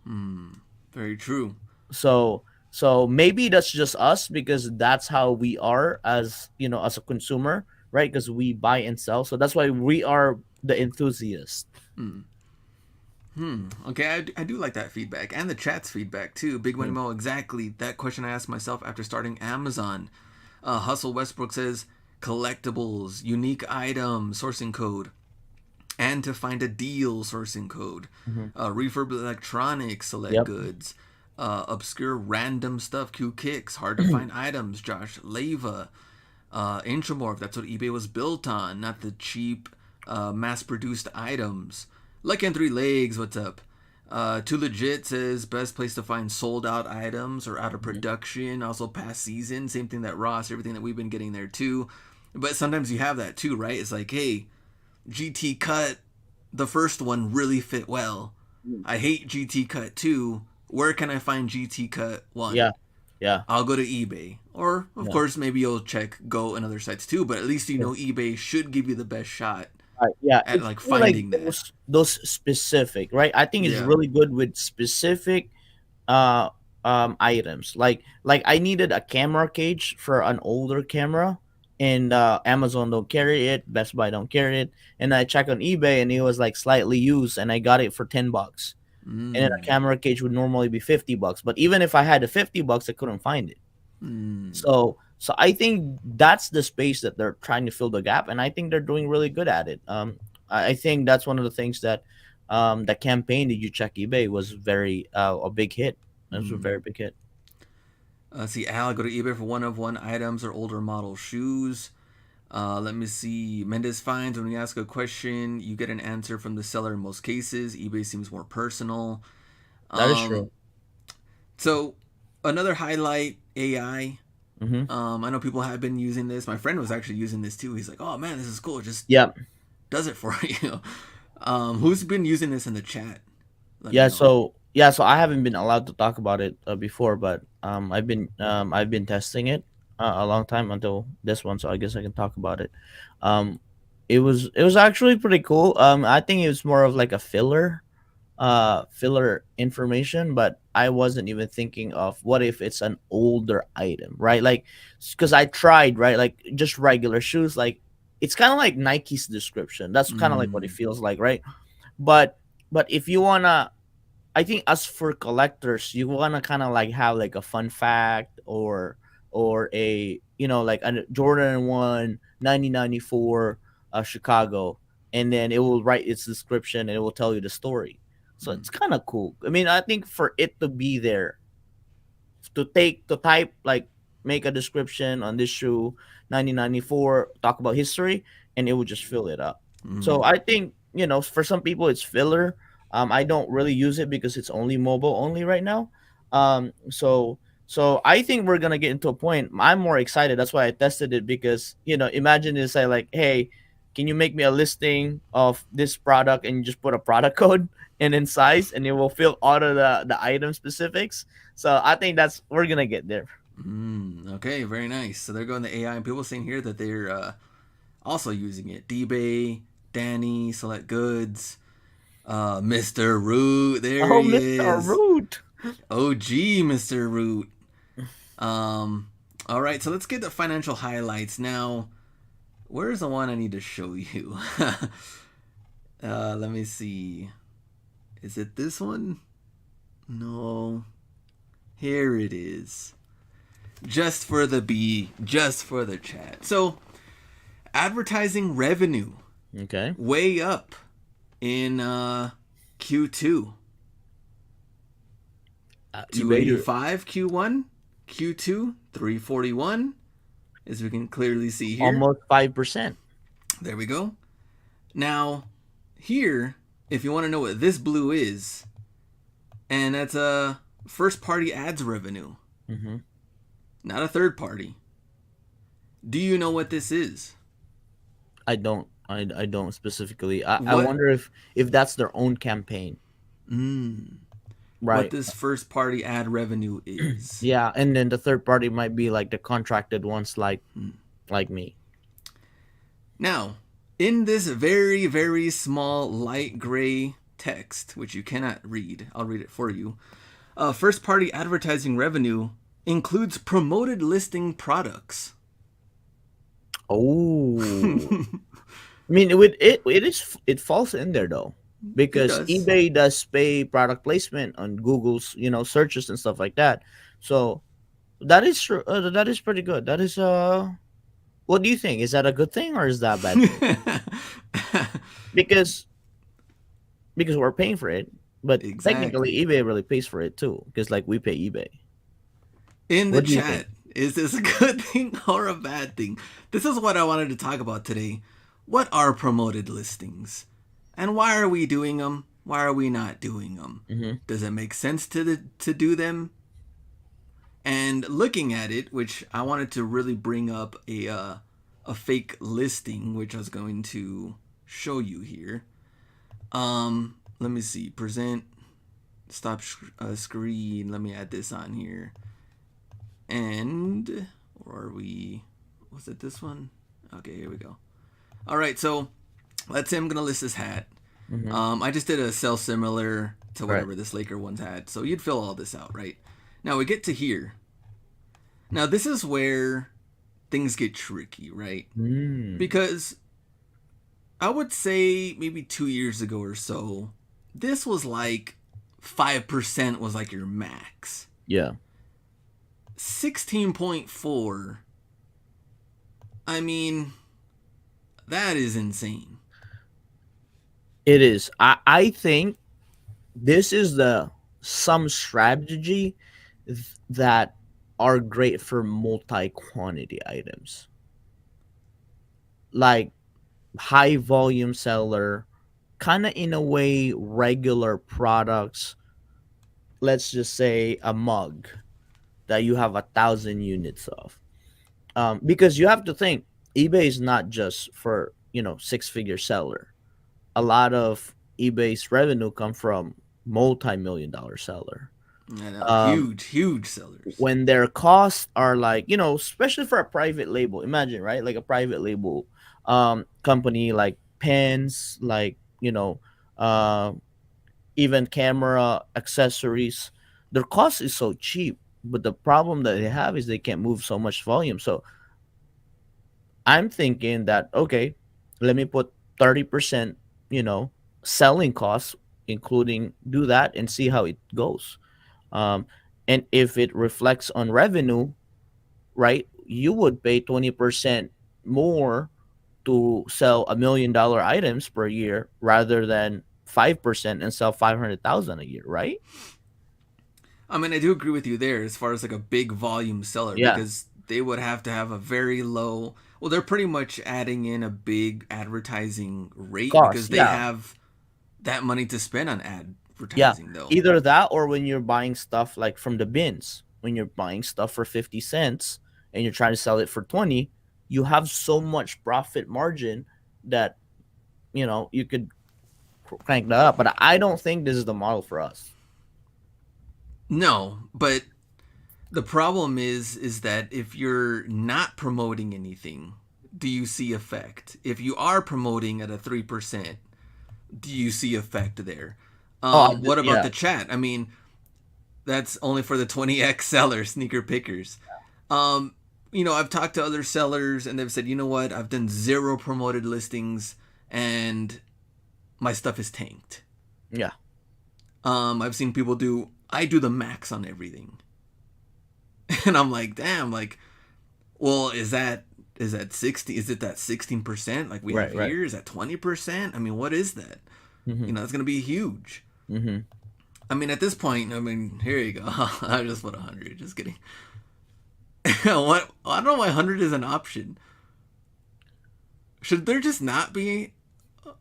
A: Mm. Very true.
B: So maybe that's just us because that's how we are as as a consumer, right? Because we buy and sell, so that's why we are the enthusiast.
A: Mm. Okay, I do like that feedback and the chat's feedback too. Big Money
B: Mm.
A: Mo, exactly that question I asked myself after starting Amazon. Hustle Westbrook says collectibles, unique items, sourcing code, and to find a deal, sourcing code.
B: Mm-hmm.
A: Refurb electronics, select
B: Yep.
A: goods. Obscure random stuff, Q Kicks, hard to find items, Josh Leva. Intramorph, that's what eBay was built on, not the cheap, mass produced items. Lucky on Three Legs, what's up? Too Legit says best place to find sold out items or out of
B: Mm-hmm.
A: production, also past season. Same thing that Ross, everything that we've been getting there too. But sometimes you have that too, right? It's like, hey, GT Cut, the first one really fit well. I hate GT Cut 2. Where can I find GT Cut 1?
B: Yeah. Yeah.
A: I'll go to eBay. Or, of
B: Yeah.
A: course, maybe you'll check Go and other sites too, but at least you
B: Yeah.
A: know eBay should give you the best shot
B: Right. Yeah.
A: at
B: It's
A: like
B: really like
A: finding that.
B: those specific, right? I think it's
A: Yeah.
B: really good with specific uh items. Like I needed a camera cage for an older camera, and Amazon don't carry it, Best Buy don't carry it, and I checked on eBay and it was like slightly used, and I got it for $10. And then a
A: Mm.
B: camera cage would normally be $50, but even if I had the $50, I couldn't find it.
A: Mm.
B: So I think that's the space that they're trying to fill the gap, and I think they're doing really good at it. I think that's one of the things that the campaign that you check eBay was very a big hit. It was a
A: Mm.
B: very big hit.
A: See, Al, go to eBay for one of one items or older model shoes. Let me see. Mendez finds when you ask a question, you get an answer from the seller in most cases. eBay seems more personal.
B: That is true.
A: Um, so, another highlight AI.
B: Hmm.
A: I know people have been using this. My friend was actually using this too. He's like, "Oh man, this is cool. It just
B: Yeah,
A: does it for you." Who's been using this in the chat? Let me
B: yeah.
A: know.
B: So I haven't been allowed to talk about it before, but I've been testing it a long time until this one, so I guess I can talk about it. Um, it was actually pretty cool. I think it was more of like a filler information, but I wasn't even thinking of what if it's an older item, right? Like because I tried, right, like just regular shoes, like it's kind of like Nike's description. That's kind of like what it
A: Mm,
B: feels like, right? But if you wanna, I think as for collectors, you wanna kind of like have like a fun fact, or a like a Jordan 1 1994 Chicago, and then it will write its description and it will tell you the story. So
A: mm,
B: it's kind of cool. I mean, I think for it to be there, to type like make a description on this shoe 1994, talk about history, and it would just fill it up. So
A: mm,
B: I think for some people it's filler. I don't really use it because it's only mobile only right now. So I think we're gonna get into a point. I'm more excited. That's why I tested it, because imagine this, I like, hey, can you make me a listing of this product, and you just put a product code and then size, and it will fill all of the item specifics. So I think that's we're gonna get there.
A: Okay, very nice. So they're going the AI, and people saying here that they're also using it. eBay, Danny, Select Goods, Mr. Root. There
B: Oh,
A: he
B: Mr.
A: is.
B: Root.
A: OG Mr. Root. All right, so let's get the financial highlights now. Where's the one I need to show you? Let me see. Is it this one? No. Here it is. Just for the B, just for the chat. So, advertising revenue
B: Okay.
A: way up in Q2.
B: eBay
A: 285 Q1, Q2 341, as we can clearly see here.
B: almost 5%.
A: There we go. Now, here, if you want to know what this blue is, and that's a first party ads revenue, not a third party. Do you know what this is?
B: I don't. I don't specifically. I
A: What
B: wonder if that's their own campaign,
A: what
B: right?
A: this first party ad revenue is?
B: Yeah, and then the third party might be like the contracted ones, like me.
A: Now, in this very, very small light gray text, which you cannot read, I'll read it for you. First party advertising revenue includes promoted listing products.
B: Oh, I mean, it falls in there though,
A: It
B: because
A: does.
B: eBay does pay product placement on Google's searches and stuff like that. So that is true. That is pretty good. That is what do you think? Is that a good thing or is that a bad thing? Because we're paying for it, but technically
A: Exactly.
B: eBay really pays for it too, because like we pay eBay.
A: In the
B: What do you think?
A: chat, is this a good thing or a bad thing? This is what I wanted to talk about today. What are promoted listings? And why are we doing them? Why are we not doing them? Does it make sense to do them? And looking at it, which I wanted to really bring up a fake listing, which I was going to show you here. Let me see. Present. Stop screen. Let me add this on here. And or are we? Was it this one? Okay, here we go. All right, so let's say I'm gonna list this hat. I just did a sell similar to
B: Right.
A: whatever this Laker one's had, so you'd fill all this out, right? Now we get to here. Now this is where things get tricky, right?
B: Mm.
A: Because I would say maybe 2 years ago or so, this was like 5% was like your max.
B: Yeah.
A: 16.4. I mean, that is insane.
B: It is. I think this is some strategy that are great for multi-quantity items. Like high volume seller, kind of in a way regular products. Let's just say a mug that you have 1,000 units of. Because you have to think eBay is not just for 6-figure seller. A lot of eBay's revenue come from multi-million-dollar seller.
A: I know,
B: Um,
A: huge, huge sellers.
B: when their costs are like, especially for a private label, imagine, right? Like a private label company, like pens, like uh, even camera accessories, their cost is so cheap. But the problem that they have is they can't move so much volume. So I'm thinking that, okay, let me put 30%, selling costs, including do that and see how it goes. Um, and if it reflects on revenue, right, you would pay 20% more to sell $1 million items per year rather than 5% and sell 500,000 a year, right?
A: I mean, I do agree with you there as far as like a big volume seller
B: Yeah,
A: because they would have to have a very low. Well, they're pretty much adding in a big advertising rate because
B: cost.
A: they
B: Yeah,
A: have that money to spend on
B: yeah.
A: advertising, though.
B: Either that or when you're buying stuff like from the bins, when you're buying stuff for 50 cents and you're trying to sell it for 20, you have so much profit margin that, you could crank that up. But I don't think this is the model for us.
A: No, but the problem is that if you're not promoting anything, do you see effect? If you are promoting at a 3%, do you see effect there?
B: Oh,
A: What about
B: yeah.
A: the chat? I mean, that's only for the 20x sellers, sneaker pickers. Um, I've talked to other sellers and they've said, you know what, I've done zero promoted listings and my stuff is tanked.
B: Yeah.
A: I've seen people I do the max on everything. And I'm like, damn, like, well, is that 60? Is it that 16% like we have
B: Right, right.
A: here? Is that 20%? I mean, what is that?
B: Mm-hmm.
A: It's gonna be huge.
B: Mm-hmm.
A: I mean, at this point, I mean, here you go. I just put 100. Just kidding. What? I don't know why 100 is an option. Should there just not be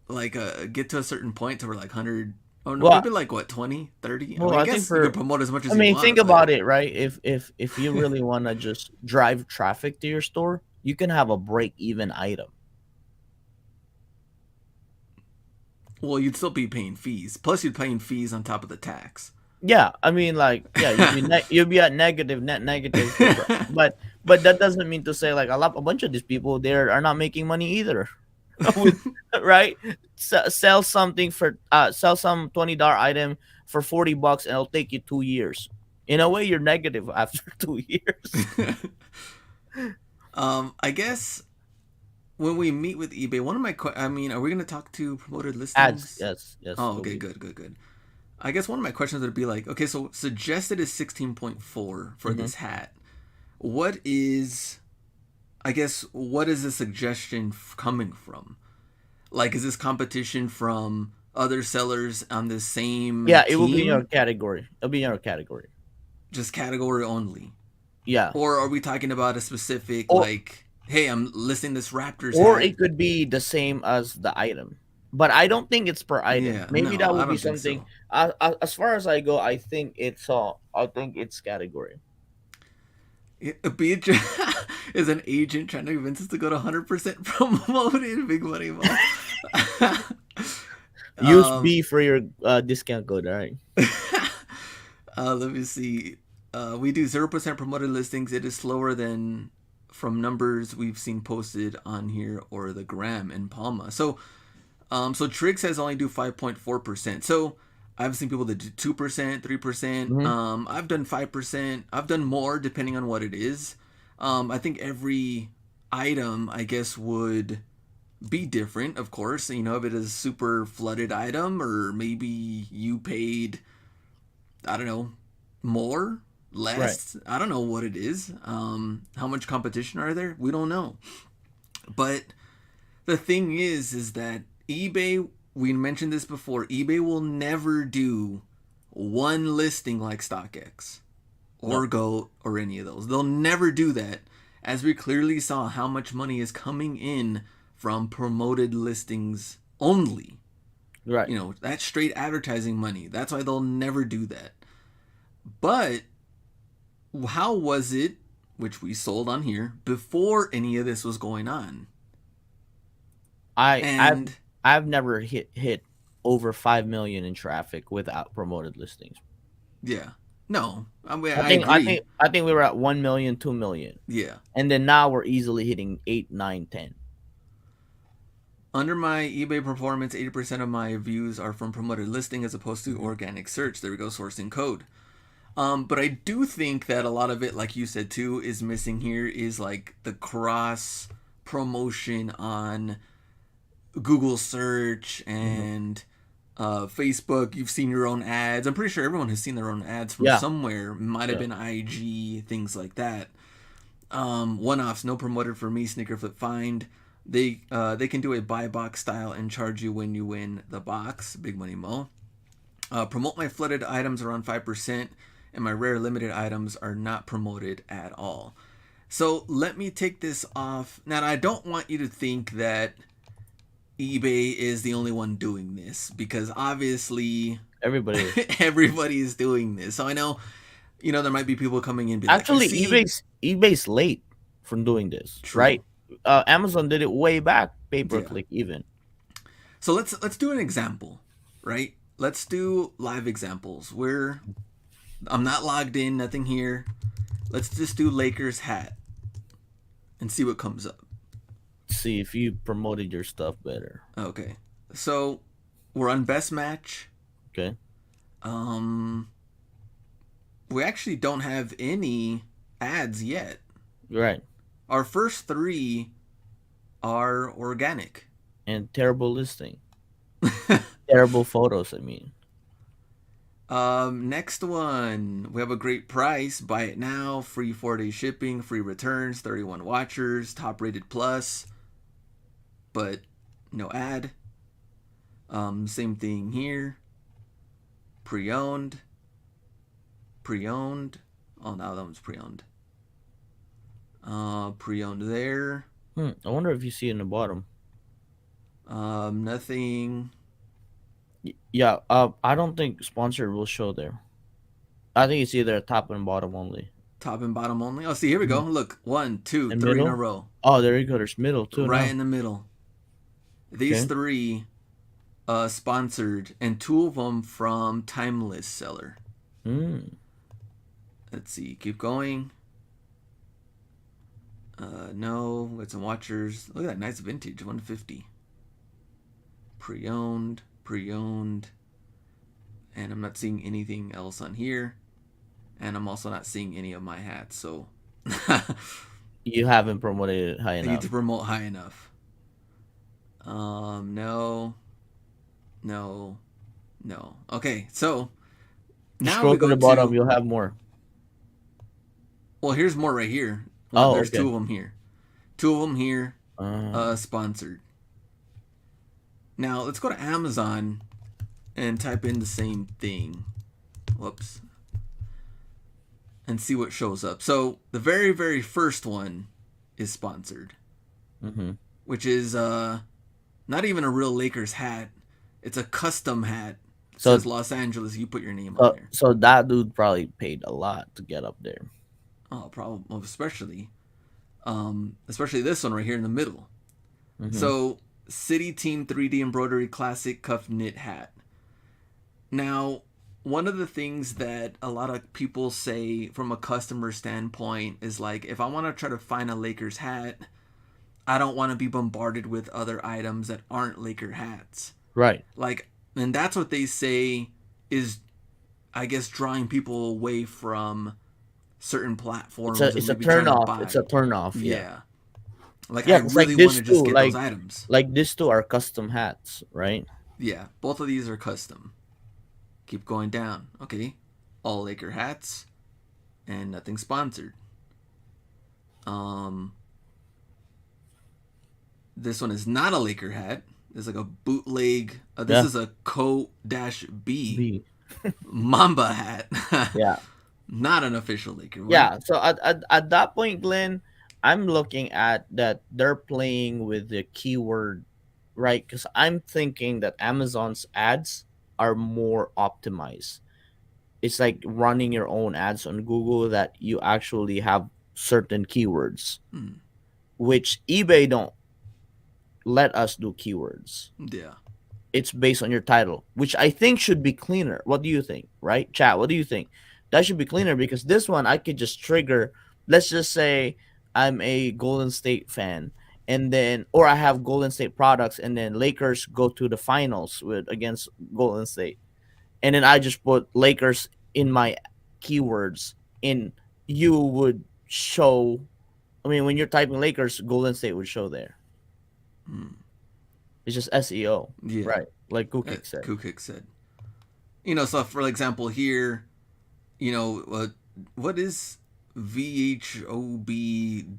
A: like a get to a certain point to where like 100 or
B: Well,
A: maybe like what 20, 30? I
B: well,
A: mean, I
B: I think
A: guess you
B: for
A: can promote as much
B: I
A: as you
B: mean, think
A: want, but
B: about it, right? If you really want to just drive traffic to your store, you can have a break even item.
A: well, you'd still be paying fees. Plus, you'd paying fees on top of the tax.
B: Yeah, I mean, like, yeah, you'll be at negative, net negative, but that doesn't mean to say like a bunch of these people there are not making money either, with right? Sell something for sell some $20 item for $40 and it'll take you 2 years. In a way, you're negative after 2 years.
A: I guess when we meet with eBay, one of my I mean, are we gonna talk to promoted
B: Ads,
A: listings?
B: yes, yes,
A: Oh,
B: will
A: okay,
B: be.
A: good. I guess one of my questions would be like, okay, so suggested is 16.4 for
B: Hmm.
A: this hat. What is, I guess, what is the suggestion coming from? Like, is this competition from other sellers on the same
B: Yeah, it will be in your
A: team,
B: category. It'll be in your category.
A: just category only?
B: Yeah,
A: Or are we talking about a specific,
B: or
A: like, hey, I'm listing this Raptors
B: or
A: hat?
B: it could be the same as the item, but I don't think it's per item.
A: Yeah,
B: Maybe
A: no,
B: that
A: I
B: will be
A: don't think
B: something.
A: so.
B: As far as I go, I think it's I think it's category.
A: Be is an agent trying to convince us to go to 100% promoted big money ball.
B: Use
A: um,
B: B for your discount code. All right.
A: let me see. We do 0% promoted listings. It is slower than from numbers we've seen posted on here or the gram and Palma. So Trig says only do 5.4%. So I've seen people that do 2%, 3%.
B: Mm-hmm.
A: I've done 5%. I've done more depending on what it is. I think every item, I guess, would be different, of course. You know, if it is a super flooded item, or maybe you paid, I don't know, more,
B: Right.
A: less. I don't know what it is. How much competition are there? We don't know. But the thing is that eBay, we mentioned this before, eBay will never do one listing like StockX
B: No.
A: or Goat or any of those. They'll never do that, as we clearly saw how much money is coming in from promoted listings only.
B: Right.
A: You know, that's straight advertising money. That's why they'll never do that. But how was it, which we sold on here, before any of this was going on?
B: I I've
A: And
B: I've never hit over 5 million in traffic without promoted listings.
A: yeah, no, I mean,
B: I
A: I
B: think I
A: agree.
B: think I think we were at 1 million, 2 million,
A: Yeah.
B: and then now we're easily hitting 8, 9, 10.
A: Under my eBay performance, 80% of my views are from promoted listing as opposed to
B: Mm-hmm.
A: organic search. There we go, sourcing code. But I do think that a lot of it, like you said too, is missing here is like the cross promotion on Google search
B: Mm-hmm.
A: and Facebook. You've seen your own ads. I'm pretty sure everyone has seen their own ads from
B: Yeah.
A: somewhere. Might have
B: Yeah.
A: been IG, things like that. One-offs, no promoted for me. Sneaker Flip Find. They can do a buy box style and charge you when you win the box. Big money mo. Promote my flooded items around 5%, and my rare limited items are not promoted at all. So let me take this off. Now, I don't want you to think that eBay is the only one doing this, because obviously
B: Everybody is.
A: everybody is doing this. So I know, there might be people coming in and be like, I
B: Actually,
A: see.
B: eBay's late from doing this,
A: True.
B: right? Amazon did it way back, pay per
A: Yeah.
B: click even.
A: So let's do an example, right? Let's do live examples where I'm not logged in, nothing here. Let's just do Lakers hat and see what comes up.
B: See if you promoted your stuff better.
A: Okay. So we're on best match.
B: Okay.
A: Um we actually don't have any ads yet.
B: Right.
A: Our first 3 are organic.
B: And terrible listing. Terrible photos, I mean.
A: Next one, we have a great price. Buy it now. Free 4-day shipping. Free returns. 31 watchers. Top rated plus. But no ad. Same thing here. Pre-owned. Pre-owned. Oh, no, that one's pre-owned. Pre-owned there.
B: I wonder if you see in the bottom.
A: Nothing.
B: Yeah. I don't think sponsored will show there. I think it's either top and bottom only.
A: Top and bottom only. Oh, see, here we go. Look, 1, 2,
B: And
A: 3 in a
B: middle.
A: row.
B: Oh, there you go. There's middle too
A: Right
B: now.
A: in the middle. These
B: Okay.
A: 3 sponsored, and 2 of them from Timeless Seller. Let's see. Keep going. No, got some watchers. Look at that nice vintage, 150. Pre-owned, pre-owned, and I'm not seeing anything else on here, and I'm also not seeing any of my hats. So
B: You haven't promoted it high
A: I need
B: enough.
A: to promote high enough. No, no, no. Okay, so
B: Just
A: now
B: scroll
A: we
B: to
A: go
B: the bottom.
A: to.
B: You'll have more.
A: Well, here's more right here.
B: Oh,
A: There's
B: okay.
A: 2 of them here. 2 of them here.
B: Uh,
A: Sponsored. Now let's go to Amazon and type in the same thing. Whoops. And see what shows up. So the very, very first one is sponsored, which is not even a real Lakers hat. It's a custom hat. It
B: So
A: says Los Angeles. You put your name on there.
B: so that dude probably paid a lot to get up there.
A: Oh, probably, especially this one right here in the middle. So City Team 3D Embroidery Classic Cuff Knit Hat. Now, one of the things that a lot of people say from a customer standpoint is like, if I want to try to find a Lakers hat, I don't want to be bombarded with other items that aren't Laker hats.
B: Right.
A: Like, and that's what they say is, I guess, drawing people away from certain platforms.
B: It's a turn off. It's a turn off. Yeah.
A: Like,
B: Yeah,
A: I
B: it's
A: really
B: like
A: want
B: this
A: to just
B: too.
A: get those items.
B: Like these two are custom hats, right?
A: Yeah, both of these are custom. Keep going down. Okay. All Laker hats and nothing sponsored. This one is not a Laker hat. It's like a bootleg. This is a Co-B Mamba hat.
B: Yeah.
A: Not an official Laker one.
B: Yeah. So at that point, Glenn, I'm looking at that they're playing with the keyword, right? Because I'm thinking that Amazon's ads are more optimized. It's like running your own ads on Google that you actually have certain keywords, which eBay don't let us do keywords.
A: Yeah.
B: It's based on your title, which I think should be cleaner. What do you think, right? Chat, what do you think? That should be cleaner because this one I could just trigger. Let's just say I'm a Golden State fan, and then or I have Golden State products, and then Lakers go to the finals against Golden State, and then I just put Lakers in my keywords, and you would show. I mean, when you're typing Lakers, Golden State would show there. It's just SEO, right? Like Kukik said.
A: Kukik said. So for example here, what is VHOB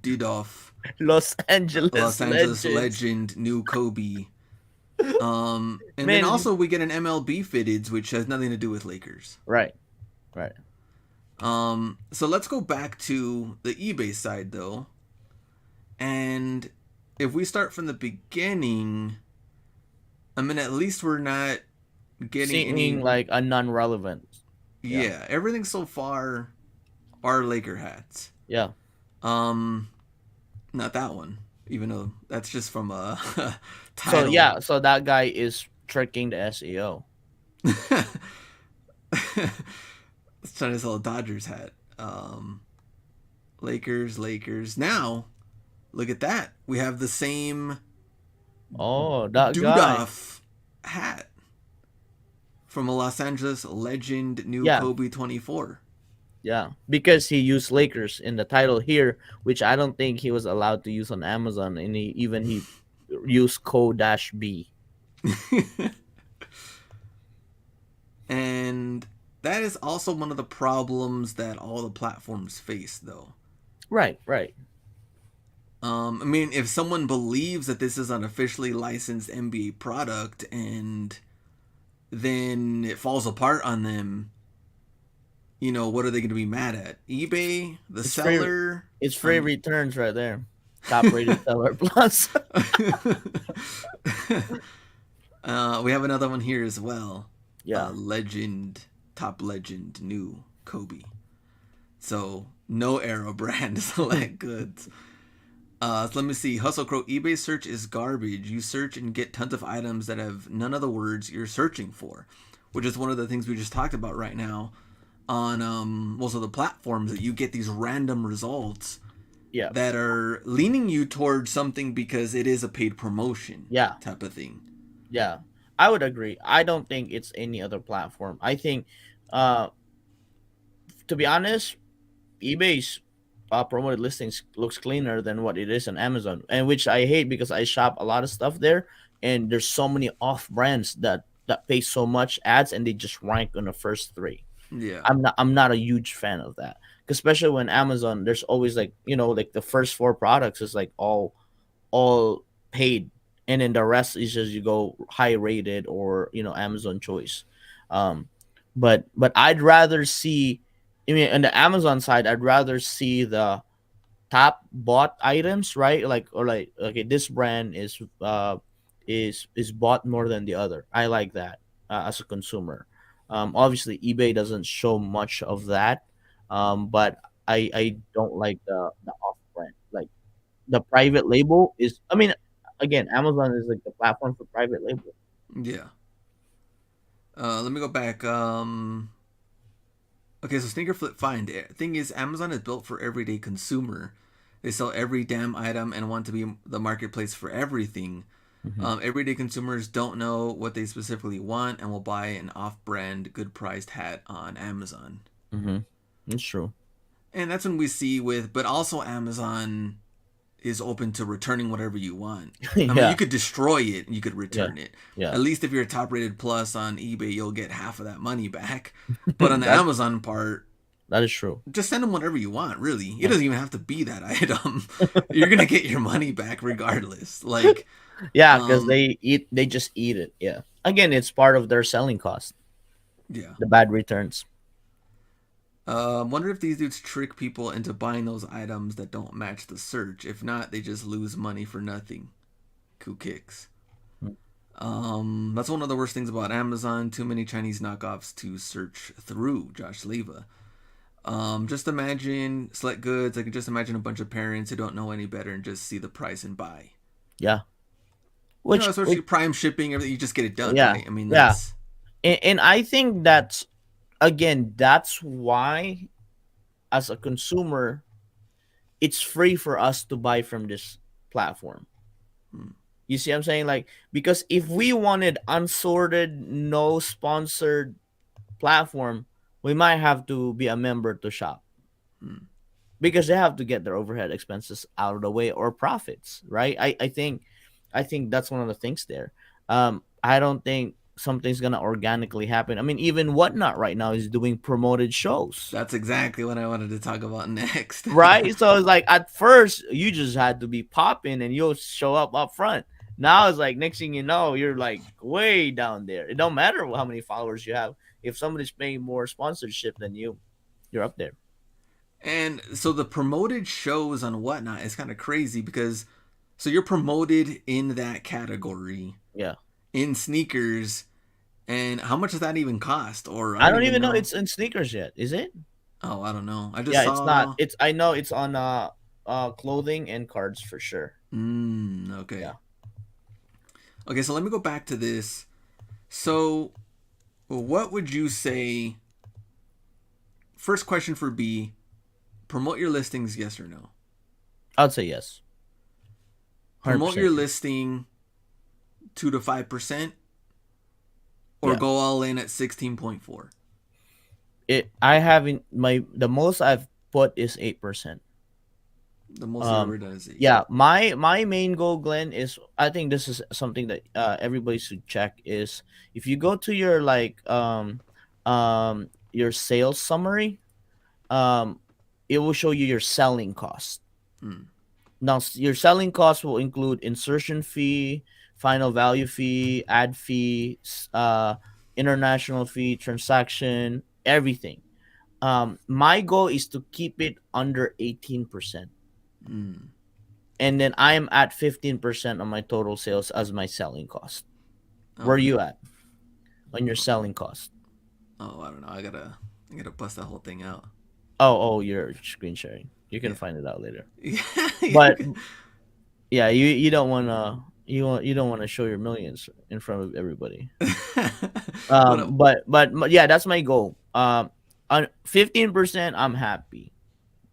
A: DDoF?
B: Los Angeles
A: Legend, new Kobe. And then also we get an MLB fitteds, which has nothing to do with Lakers.
B: Right.
A: So let's go back to the eBay side though. And if we start from the beginning, I mean, at least we're not getting any
B: like a non-relevant.
A: Yeah, everything so far are Laker hats.
B: Yeah.
A: Not that one, even though that's just from a title.
B: So yeah, so that guy is tricking the SEO.
A: Let's try to sell a Dodgers hat. Lakers. Now, look at that. We have the same
B: that
A: Dudov hat from a Los Angeles Legend new Kobe 24.
B: Yeah, because he used Lakers in the title here, which I don't think he was allowed to use on Amazon, and he used Co-B.
A: And that is also one of the problems that all the platforms face, though.
B: Right.
A: I mean, if someone believes that this is an officially licensed NBA product and then it falls apart on them, what are they going to be mad at? eBay, the
B: It's free.
A: seller?
B: It's free
A: Um,
B: returns right there. Top rated seller plus.
A: we have another one here as well.
B: Yeah.
A: Legend, top legend, new Kobe. So no Arrow brand select goods. So let me see. Hustle Crow, eBay search is garbage. You search and get tons of items that have none of the words you're searching for, which is one of the things we just talked about right now on most of the platforms, that you get these random results
B: Yeah.
A: that are leaning you towards something because it is a paid promotion
B: Yeah.
A: type of thing.
B: Yeah. I would agree. I don't think it's any other platform. I think, uh, to be honest, eBay's promoted listings looks cleaner than what it is on Amazon, and which I hate because I shop a lot of stuff there, and there's so many off brands that pay so much ads, and they just rank on the first three.
A: Yeah.
B: I'm not a huge fan of that, especially when Amazon, there's always like, like the first four products is like all paid, and then the rest is just you go high rated or Amazon choice. um but I'd rather see, I mean, on the Amazon side, I'd rather see the top bought items, right? Like, or like, okay, this brand is bought more than the other. I like that, as a consumer. Obviously eBay doesn't show much of that, but I don't like the off brand, like the private label is, I mean, again, Amazon is like the platform for private label.
A: Yeah. Let me go back. Okay, so Sneaker Flip Find. Thing is, Amazon is built for everyday consumer. They sell every damn item and want to be the marketplace for everything.
B: Hmm.
A: Everyday consumers don't know what they specifically want and will buy an off-brand, good-priced hat on Amazon.
B: Hmm. It's true.
A: And that's when we see with, but also Amazon is open to returning whatever you want. I mean, you
B: Yeah,
A: could destroy it and you could
B: yeah,
A: return it.
B: yeah.
A: At least if you're a top rated plus on eBay, you'll get half of that money back. But on the
B: that
A: Amazon part,
B: that is true.
A: just send them whatever you want, really. It
B: Yeah,
A: doesn't even have to be that item. You're going to get your money back regardless. Like,
B: yeah, because
A: um,
B: they just eat it. Yeah, again, it's part of their selling cost.
A: yeah.
B: The bad returns.
A: Wonder if these dudes trick people into buying those items that don't match the search. If not, they just lose money for nothing. Cool kicks. That's one of the worst things about Amazon. Too many Chinese knockoffs to search through. Josh Leva. Just imagine select goods. I can just imagine a bunch of parents who don't know any better and just see the price and buy.
B: Yeah, which,
A: Especially Prime shipping, everything. You just get it done,
B: yeah,
A: right? I mean,
B: yeah,
A: that's
B: and I think that's, again, that's why, as a consumer, it's free for us to buy from this platform.
A: hmm,
B: You see what I'm saying? Like, because if we wanted unsorted, no sponsored platform, we might have to be a member to shop,
A: hmm.
B: because they have to get their overhead expenses out of the way, or profits, right? I think that's one of the things there. I don't think something's gonna organically happen. I mean, even Whatnot right now is doing promoted shows,
A: That's exactly what I wanted to talk about next.
B: right? So it's like, at first you just had to be popping and you'll show up front. Now it's like, next thing you know, you're like way down there. It don't matter how many followers you have. If somebody's paying more sponsorship than you, you're up there.
A: And so the promoted shows on Whatnot is kind of crazy because so you're promoted in that category
B: Yeah.
A: in sneakers, and how much does that even cost? Or I
B: I
A: don't
B: don't
A: even
B: even know
A: know.
B: it's in sneakers yet. Is it?
A: Oh, I don't know. I just
B: Yeah, it's not.
A: saw.
B: It's, I know it's on clothing and cards for sure.
A: Okay.
B: Yeah.
A: Okay, so let me go back to this. So, what would you say? First question for B: promote your listings, yes or no?
B: I'd say yes.
A: Promote
B: 100%
A: your
B: yes.
A: listing 2 to 5%, or
B: Yeah.
A: go all in at 16.4.
B: I haven't, the most I've put is 8%.
A: The most you've ever done is 8.
B: Yeah, my main goal, Glenn, is, I think this is something that everybody should check, is if you go to your, like, your sales summary, um it will show you your selling cost.
A: Hmm.
B: Now, your selling cost will include insertion fee, final value fee, ad fee, international fee, transaction, everything. My goal is to keep it under 18%.
A: Mm.
B: And then I am at 15% on my total sales as my selling cost. Where are you
A: Okay.
B: at on your selling cost?
A: Oh, I don't know. I gotta bust that whole thing out.
B: Oh, you're screen sharing. You can
A: Yeah.
B: find it out later.
A: Yeah. Yeah.
B: But
A: Okay.
B: yeah, you don't wanna you don't wanna show your millions in front of everybody.
A: What up?
B: But yeah, that's my goal. On 15%, I'm happy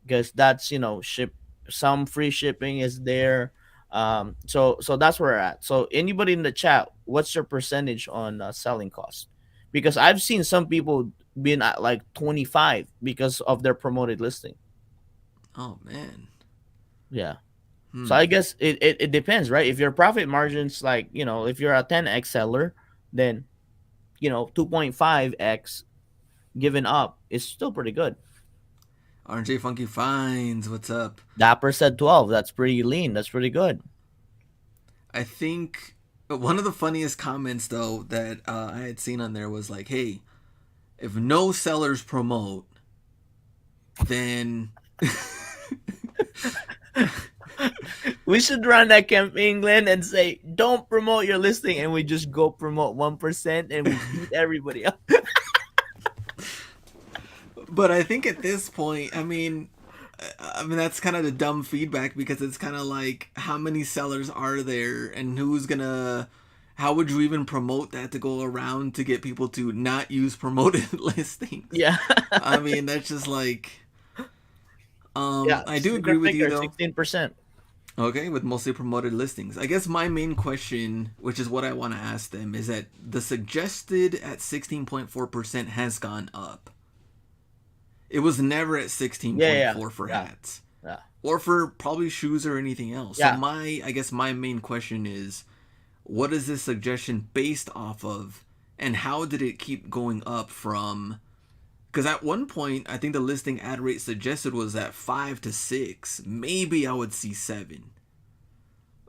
B: because that's ship some free shipping is there. So that's where we're at. So anybody in the chat, what's your percentage on selling cost? Because I've seen some people being at like 25 because of their promoted listing.
A: Oh man.
B: Yeah. So I
A: Hmm.
B: guess it depends, right? If your profit margins like, if you're a 10x seller, then 2.5x given up is still pretty good.
A: RJ Funky Finds, what's up?
B: Dapper said 12. That's pretty lean. That's pretty good.
A: I think one of the funniest comments though that I had seen on there was like, "Hey, if no sellers promote, then
B: We should run that campaign, Glenn, and say, don't promote your listing. And we just go promote 1% and we beat everybody up.
A: but I think at this point, I mean that's kind of the dumb feedback because it's kind of like how many sellers are there and who's gonna how would you even promote that to go around to get people to not use promoted listings?
B: Yeah.
A: I mean that's just like
B: Yeah.
A: I do
B: Sticker
A: agree with you
B: figure,
A: though.
B: 16%.
A: Okay, with mostly promoted listings. I guess my main question, which is what I want to ask them, is that the suggested at 16.4% has gone up. It was never at
B: Yeah. Yeah.
A: 16.4 for
B: Yeah.
A: hats
B: Yeah.
A: or for probably shoes or anything else. So
B: Yeah.
A: I guess my main question is what is this suggestion based off of and how did it keep going up from because at one point I think the listing ad rate suggested was at 5 to 6, maybe I would see 7.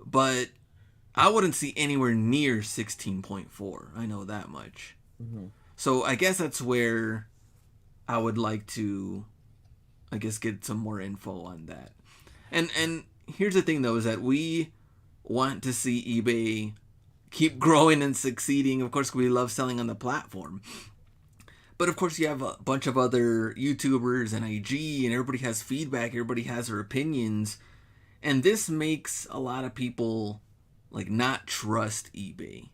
A: But I wouldn't see anywhere near 16.4. I know that much.
B: Hmm.
A: So I guess that's where I would like to I guess get some more info on that. And here's the thing though is that we want to see eBay keep growing and succeeding. Of course, we love selling on the platform. But of course, you have a bunch of other YouTubers and IG, and everybody has feedback, everybody has their opinions. And this makes a lot of people like not trust eBay.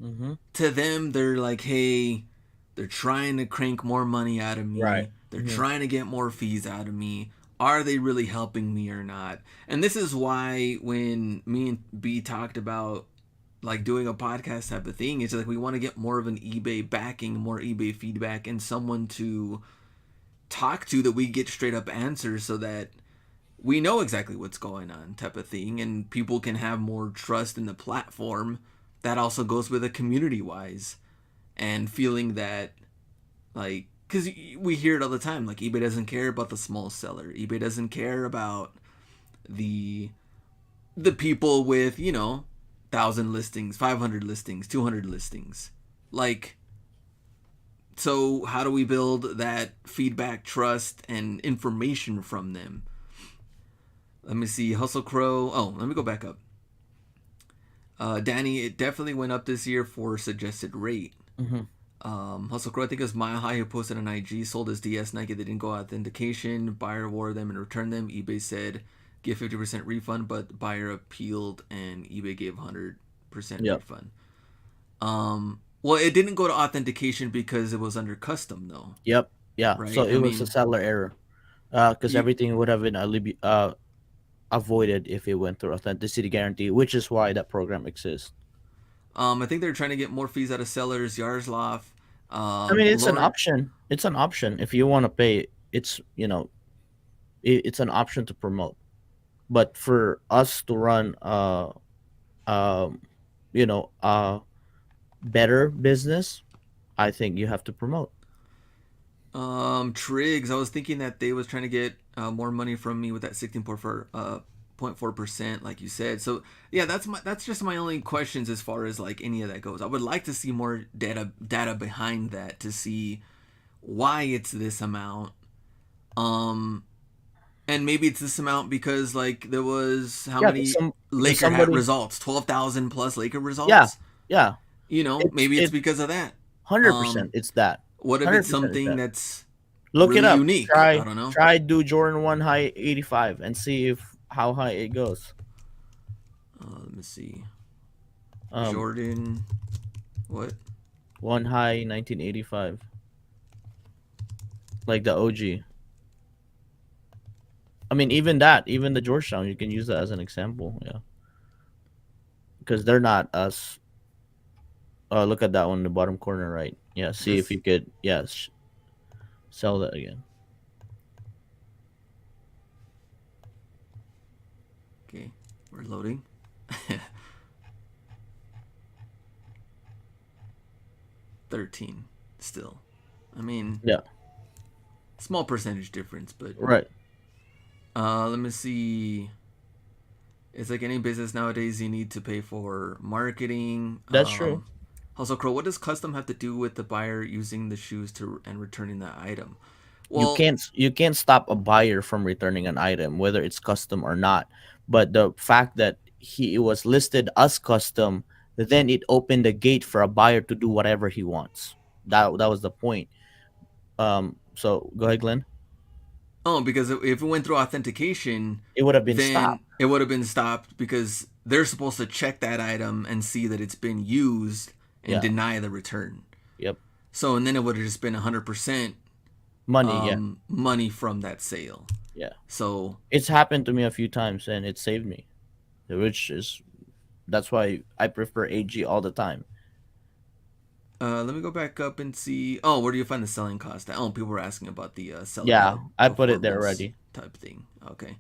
B: Hmm.
A: To them, they're like, hey, they're trying to crank more money out of
B: Right.
A: me. They're
B: Hmm.
A: trying to get more fees out of me. Are they really helping me or not? And this is why when me and B talked about like doing a podcast type of thing, it's like we want to get more of an eBay backing, more eBay feedback, and someone to talk to that we get straight up answers so that we know exactly what's going on type of thing and people can have more trust in the platform. That also goes with a community wise and feeling that like because we hear it all the time like eBay doesn't care about the small seller, eBay doesn't care about the people with 1,000 listings, 500 listings, 200 listings. Like, so how do we build that feedback, trust, and information from them? Let me see. Hustle Crow. Oh, let me go back up. Danny, it definitely went up this year for suggested rate.
B: Hmm.
A: Hustle Crow, I think it was Mile High who posted on IG, sold his DS Nike. They didn't go authentication. Buyer wore them and returned them. eBay said give 50% refund, but buyer appealed and eBay gave 100%
B: Yep.
A: refund. Well, it didn't go to authentication because it was under custom, though,
B: Yep. Yeah. So
A: right? I
B: it was a
A: mean,
B: seller error. Because
A: you,
B: everything would have been avoided if it went through authenticity guarantee, which is why that program exists.
A: I think they're trying to get more fees out of sellers. Yaroslav,
B: I mean, it's an
A: Lauren,
B: option. It's an option if you want to pay. It's an option to promote. But for us to run um you know better business, I think you have to promote.
A: Triggs. I was thinking that they was trying to get more money from me with that 16.4 0.4%, like you said. So yeah, that's just my only questions as far as like any of that goes. I would like to see more data behind that to see why it's this amount. Um, and maybe it's this amount because like there was how
B: Yeah,
A: many
B: because
A: Laker hat
B: somebody.
A: results, 12,000 plus Laker
B: Yeah,
A: results.
B: yeah.
A: You know,
B: It's
A: maybe it's
B: it
A: because of that.
B: 100%.
A: Um,
B: It's that.
A: what if it's
B: 100% is
A: something
B: that.
A: that's
B: Look it
A: really
B: up.
A: unique? I
B: Try
A: don't know.
B: try do Jordan 1 high 85 and see if how high it goes.
A: Let me see.
B: Um,
A: Jordan, what?
B: 1 high 1985, like the OG. I mean, even that, even the Georgetown, you can use that as an example. Yeah, because they're not us. Look at that one in the bottom corner, right? Yeah, see if
A: This?
B: you could. Yes, sell that again.
A: Okay, we're loading. 13 still. I mean,
B: Yeah,
A: small percentage difference, but
B: right.
A: let me see. It's like any business nowadays, you need to pay for marketing.
B: That's true.
A: Also, Crow, what does custom have to do with the buyer using the shoes to and returning the item?
B: you
A: Well,
B: can't you can't stop a buyer from returning an item whether it's custom or not, but the fact that he it was listed as custom, then it opened the gate for a buyer to do whatever he wants. That was the point. So go ahead, Glenn.
A: oh, because if it went through authentication,
B: It would have been
A: then
B: stopped.
A: it would have been stopped because they're supposed to check that item and see that it's been used and
B: Yeah.
A: deny the return.
B: Yep.
A: So, and then it would have just been 100%
B: Money. Yeah.
A: money from that sale.
B: Yeah.
A: So,
B: It's happened to me a few times and it saved me, which is that's why I prefer AG all the time.
A: let me go back up and see. Oh, where do you find the selling cost? Oh, people were asking about the seller
B: Yeah,
A: guide
B: I put it there
A: performance
B: already.
A: type thing. Okay.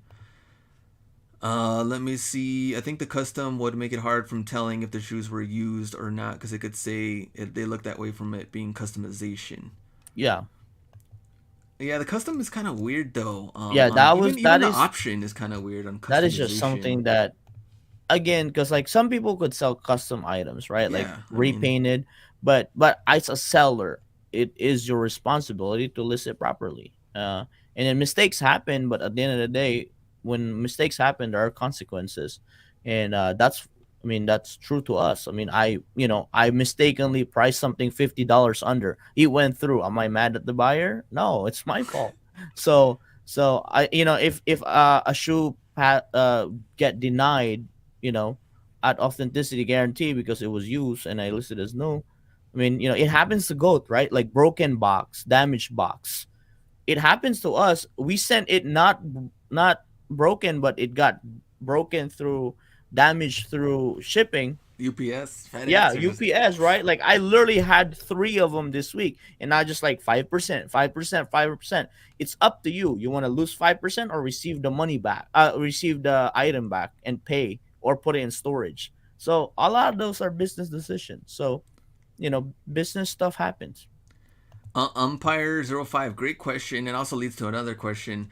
A: Let me see. I think the custom would make it hard from telling if the shoes were used or not because it could say they look that way from it being customization.
B: Yeah.
A: Yeah, the custom is kind of weird though.
B: Yeah,
A: Even the option is kind of weird on
B: that is just
A: customization.
B: something that, again, because like some people could sell custom items, right? Like
A: Yeah, I mean,
B: repainted, but as a seller, it is your responsibility to list it properly. And then mistakes happen, but at the end of the day, when mistakes happen, there are consequences, and that's. I mean, that's true to us. I mean, I mistakenly priced something $50 under. It went through. Am I mad at the buyer? No, it's my fault. So if a shoe get denied, you know, at authenticity guarantee because it was used and I listed as no. I mean, it happens to GOAT, right? Like broken box, damaged box. It happens to us. We sent it not broken, but it got broken through damage through shipping.
A: UPS,
B: Yeah,
A: FedEx, or just
B: UPS, right? Like I literally had 3 of them this week, and I just like 5%, 5%, 5%. It's up to you. You want to lose 5% or receive the money back, receive the item back and pay or put it in storage. So a lot of those are business decisions. So business stuff happens.
A: Umpire 05, great question, and also leads to another question.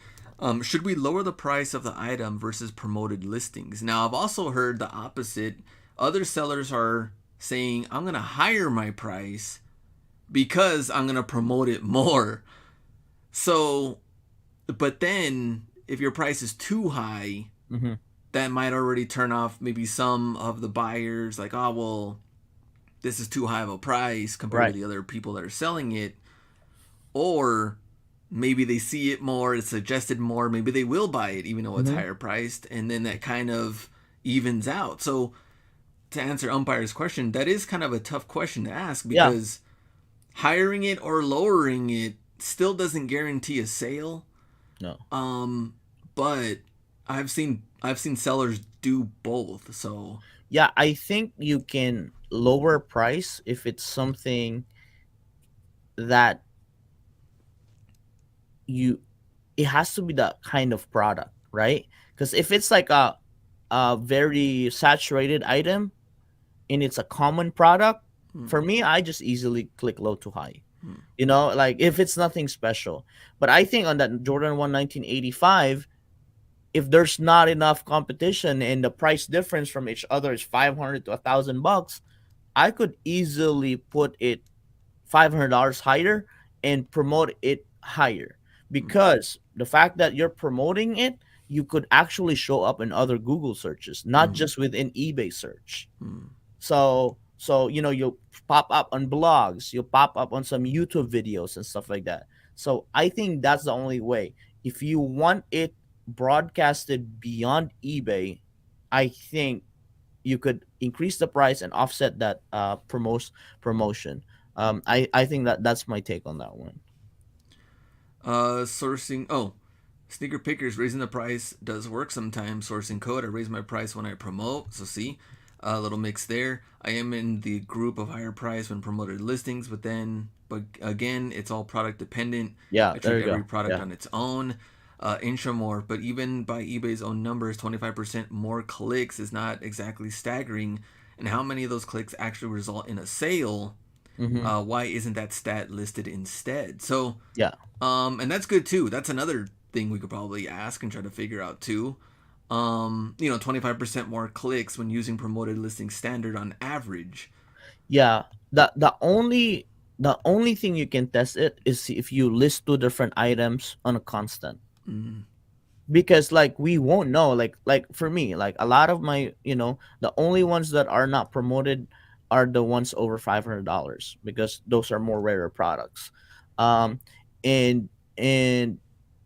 A: Should we lower the price of the item versus promoted listings? Now, I've also heard the opposite. Other sellers are saying, I'm going to higher my price because I'm going to promote it more. So, but then if your price is too high,
B: Mm-hmm.
A: that might already turn off maybe some of the buyers, like, oh, well, this is too high of a price compared to
B: Right.
A: the other people that are selling it. Or maybe they see it more, it's suggested more, maybe they will buy it even though it's
B: Mm-hmm.
A: higher priced, and then that kind of evens out. So to answer umpire's question, that is kind of a tough question to ask
B: Yeah.
A: because hiring it or lowering it still doesn't guarantee a sale.
B: No.
A: Um, but I've seen sellers do both. So
B: Yeah, I think you can lower price if it's something that you it has to be that kind of product, right? Because if it's like a very saturated item and it's a common product,
A: hmm,
B: for me, I just easily click low to high.
A: hmm.
B: Like if it's nothing special. But I think on that Jordan 1 1985, if there's not enough competition and the price difference from each other is 500 to $1,000, I could easily put it $500 higher and promote it higher,
A: Mm,
B: because the fact that you're promoting it, you could actually show up in other Google searches, not
A: mm,
B: just within eBay search.
A: mm,
B: So you'll pop up on blogs, you'll pop up on some YouTube videos and stuff like that. So I think that's the only way. If you want it broadcasted beyond eBay, I think you could increase the price and offset that promotion. I think that that's my take on that one.
A: sourcing. Oh, sneaker pickers raising the price does work sometimes. Sourcing code. I raise my price when I promote. So see, a little mix there. I am in the group of higher price when promoted listings, but again, it's all product dependent.
B: Yeah,
A: I
B: there
A: treat
B: you
A: every
B: go.
A: product
B: Yeah.
A: on its own. Intra more, but even by eBay's own numbers, 25% more clicks is not exactly staggering. And how many of those clicks actually result in a sale?
B: Mm-hmm.
A: Why isn't that stat listed instead? So
B: Yeah.
A: and that's good too. That's another thing we could probably ask and try to figure out too. 25% more clicks when using promoted listing standard on average.
B: Yeah. The only thing you can test it is if you list two different items on a constant,
A: Mm,
B: because like we won't know, like for me, like a lot of my, the only ones that are not promoted are the ones over $500, because those are more rarer products. um and and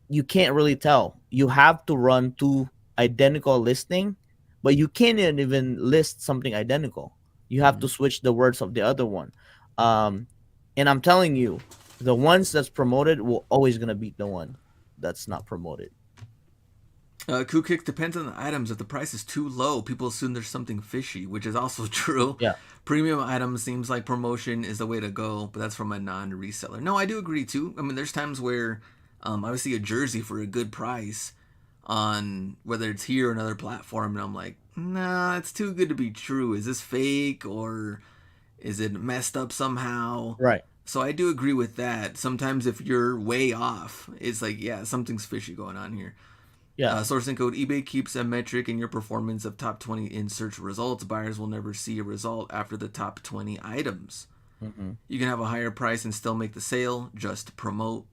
B: you can't really tell. You have to run two identical listing, but you can't even list something identical. You have to
A: mm.
B: switch the words of the other one. um and I'm telling you, the ones that's promoted will always gonna beat the one that's not promoted.
A: Coup kick depends on the items. If the price is too low, people assume there's something fishy, which is also true.
B: Yeah.
A: Premium items seems like promotion is the way to go, but that's from a non-reseller. No, I do agree too. I mean, there's times where I would see a jersey for a good price on whether it's here or another platform, and I'm like, nah, it's too good to be true. Is this fake or is it messed up somehow?
B: Right.
A: So I do agree with that. Sometimes if you're way off, it's like, yeah, something's fishy going on here.
B: Yeah.
A: Sourcing code eBay keeps a metric in your performance of top 20 in search results. Buyers will never see a result after the top 20 items.
B: Hmm.
A: You can have a higher price and still make the sale, just promote.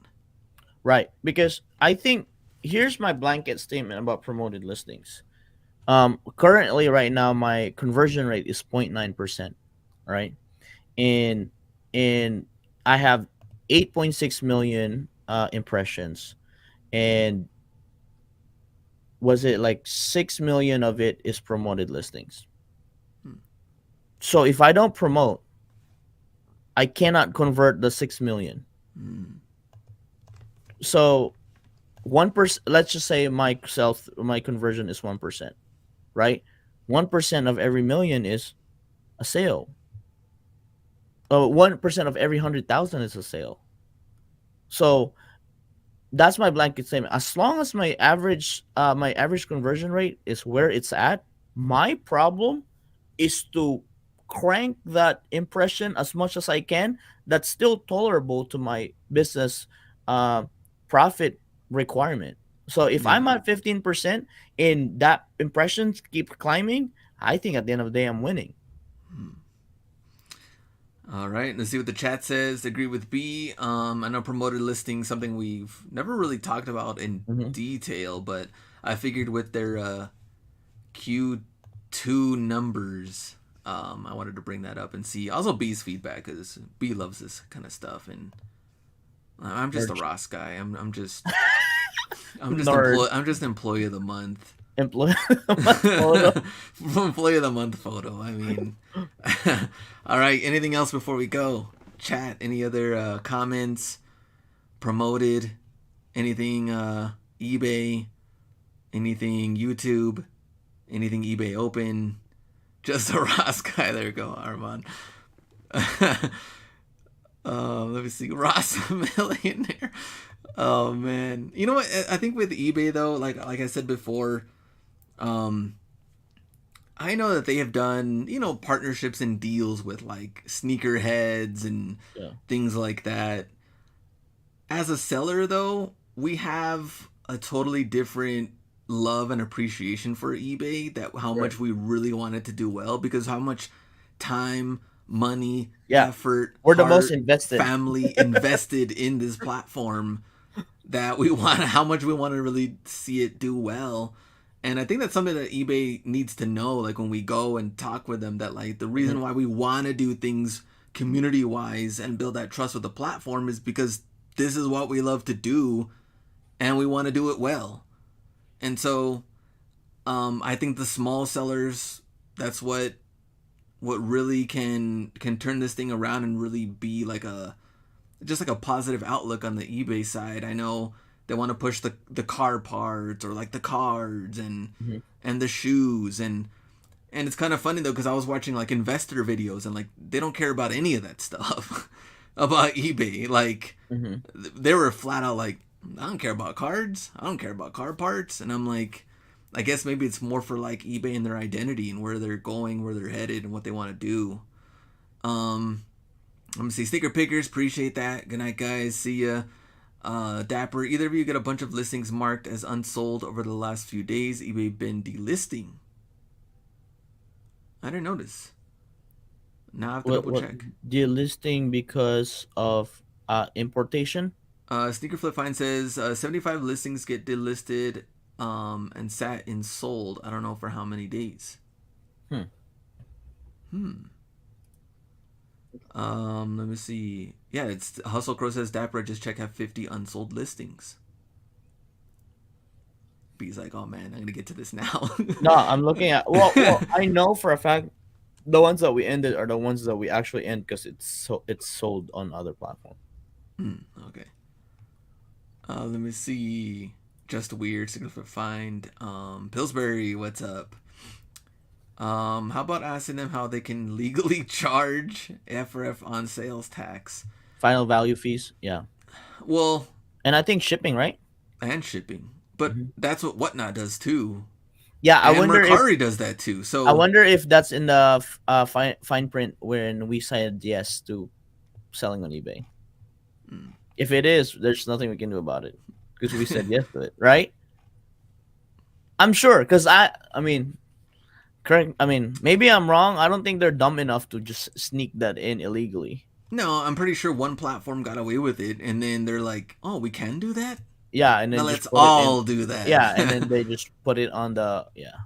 B: Right. Because I think, here's my blanket statement about promoted listings. Currently, right now, my conversion rate is 0.9%. Right. And and I have 8.6 million impressions, and was it like 6 million of it is promoted listings. So if I don't promote, I cannot convert the 6 million.
A: Mm,
B: So 1%, let's just say my conversion is 1%, right? 1% of every million is a sale. 1% of every 100,000 is a sale. So that's my blanket statement. As long as my average conversion rate is where it's at, my problem is to crank that impression as much as I can. That's still tolerable to my business uh, profit requirement. So if I'm
A: yeah.
B: at 15% and that impressions keep climbing, I think at the end of the day I'm winning.
A: All right, let's see what the chat says. Agree with B. I know promoted listing something we've never really talked about in
B: Hmm.
A: detail, but I figured with their Q2 numbers, I wanted to bring that up and see also B's feedback because B loves this kind of stuff, and I'm just a
B: Nerd.
A: Ross guy.
B: Nerd.
A: I'm just employee of the month.
B: Employee photo.
A: Employee of the month photo. I mean, all right. Anything else before we go? Chat. Any other comments? Promoted? Anything? eBay? Anything YouTube? Anything eBay open? Just a Ross guy. There you go, Armand. Let me see. Ross a millionaire. Oh man. You know what? I think with eBay though, like I said before, um, I know that they have done, partnerships and deals with like sneakerheads and
B: Yeah.
A: things like that. As a seller though, we have a totally different love and appreciation for eBay, that how
B: Right.
A: much we really wanted to do well, because how much time, money,
B: Yeah.
A: effort,
B: We're the most
A: heart,
B: invested.
A: family invested in this platform, that we want, how much we want to really see it do well. And I think that's something that eBay needs to know, like when we go and talk with them, that like the
B: Mhm.
A: reason why we want to do things community wise and build that trust with the platform is because this is what we love to do, and we want to do it well. And so I think the small sellers, that's what really can turn this thing around and really be like a, just like a positive outlook on the eBay side. I know they want to push the car parts, or like the cards,
B: Mhm.
A: and the shoes, and it's kind of funny though, because I was watching like investor videos, and like they don't care about any of that stuff about eBay. Like
B: Mhm.
A: they were flat out like, I don't care about cards, I don't care about car parts. And I'm like, I guess maybe it's more for like eBay and their identity and where they're going, where they're headed, and what they want to do. um Let me see. Sticker pickers, appreciate that. Good night, guys. See ya. Dapper, either of you get a bunch of listings marked as unsold over the last few days? eBay been delisting. I didn't notice. Now I have to double
B: What
A: check.
B: delisting because of importation?
A: Sneaker Flip Fine says 75 listings get delisted, and sat in sold. I don't know for how many days.
B: Hmm.
A: Hmm. Let me see. Yeah, it's Hustle Crow says Dapper, just check, have 50 unsold listings. B's like, oh man, I'm gonna get to this now.
B: No, I'm looking at. Well, I know for a fact the ones that we ended are the ones that we actually end because it's sold on other platforms.
A: Okay. Let me see. Just weird. Significant find. Pillsbury, what's up? How about asking them how they can legally charge FRF on sales tax?
B: Final value fees, yeah,
A: Well,
B: and I think shipping, right?
A: and shipping, but
B: Hmm.
A: that's what Whatnot does too,
B: Yeah,
A: and Mercari does that too.
B: I
A: So,
B: wonder if that's in the fine print when we said yes to selling on eBay.
A: mm.
B: If it is, there's nothing we can do about it because we said yes to it, right? I'm sure because I mean, correct. I mean, maybe I'm wrong. I don't think they're dumb enough to just sneak that in illegally.
A: No, I'm pretty sure one platform got away with it, and then they're like, "Oh, we can do that.
B: Yeah, and
A: Now
B: then
A: let's
B: just put it in.
A: all do that."
B: Yeah, and then they just put it on the yeah.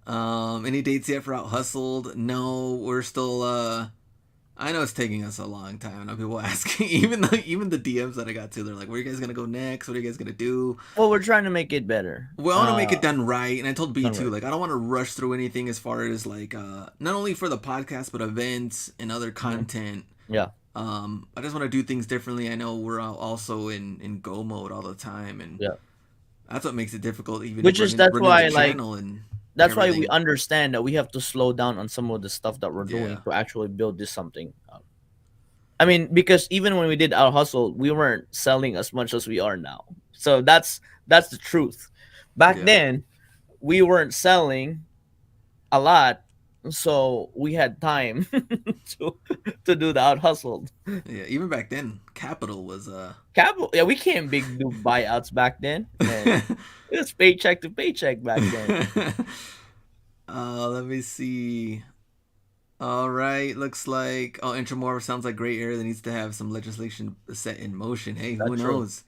A: Any dates yet for Out Hustled? No, we're still. I know it's taking us a long time. Now people asking, even the DMs that I got to, they're like, "Where are you guys gonna go next? What are you guys gonna do?"
B: Well, we're trying to make it better.
A: Well, I want to make it done right, and I told B
B: Done
A: too,
B: right.
A: like I don't want to rush through anything as far as like not only for the podcast but events and other
B: Hmm.
A: content.
B: Yeah.
A: I just want to do things differently. I know we're also in go mode all the time, and
B: Yeah.
A: that's what makes it difficult, even
B: Which is
A: running the channel and
B: that's why we
A: everything.
B: understand that we have to slow down on some of the stuff that we're doing
A: Yeah,
B: to actually build this something. I mean, because even when we did our hustle, we weren't selling as much as we are now. So that's the truth. Back
A: yeah,
B: then, we weren't selling a lot, so we had time to to do the out hustle.
A: yeah. Even back then, capital was
B: Capital, yeah, we can't big do buyouts back then, man. It was paycheck to paycheck back then.
A: Let me see. All right, looks like Intramorph sounds like gray area that needs to have some legislation set in motion. Hey, who
B: That's true.
A: knows?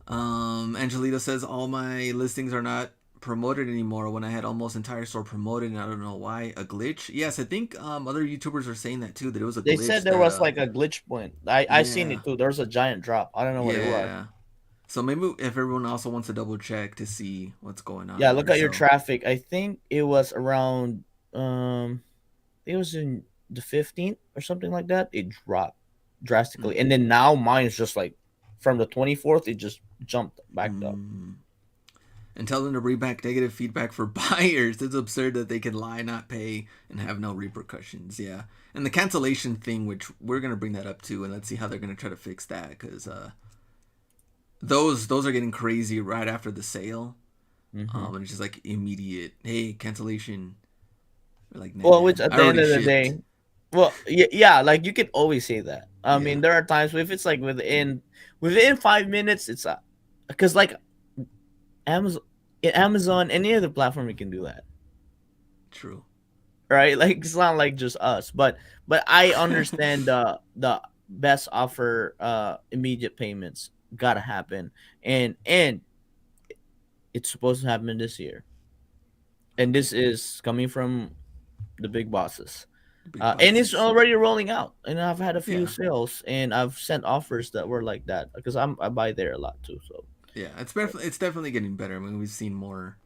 A: Angelito says all my listings are not promoted anymore when I had almost entire store promoted, and I don't know why. A glitch? Yes, I think other YouTubers are saying that too. That it was a
B: They said
A: glitch
B: there
A: that
B: was like a glitch point. I seen
A: yeah,
B: it too. There was a giant drop. I don't know what it was.
A: yeah. So maybe if everyone also wants to double check to see what's going on
B: Yeah, look
A: there.
B: at your
A: So
B: traffic. I think it was around it was in the 15th or something like that. It dropped drastically.
A: mm,
B: And then now mine is just like from the 24th it just jumped back up.
A: mm. And tell them to bring back negative feedback for buyers. It's absurd that they can lie, not pay, and have no repercussions. Yeah, and the cancellation thing, which we're gonna bring that up too, and let's see how they're gonna try to fix that, because those are getting crazy right after the sale,
B: Hmm.
A: and it's just like immediate. Hey, cancellation. We're like,
B: Well,
A: nah,
B: which at
A: I
B: the end
A: already
B: of the
A: shipped.
B: day, well, yeah, like you could always say that. I
A: Yeah,
B: mean, there are times if it's like within 5 minutes, it's because like Amazon, Amazon, any other platform, you can do that,
A: True.
B: right? Like it's not like just us, but I understand the best offer, immediate payments gotta happen, and it's supposed to happen this year, and this is coming from the big bosses.
A: Big
B: And it's
A: bosses.
B: already rolling out, and I've had a few
A: Yeah.
B: sales, and I've sent offers that were like that because I buy there a lot too. So
A: Yeah. It's definitely getting better. I mean, we've seen
B: yeah,
A: more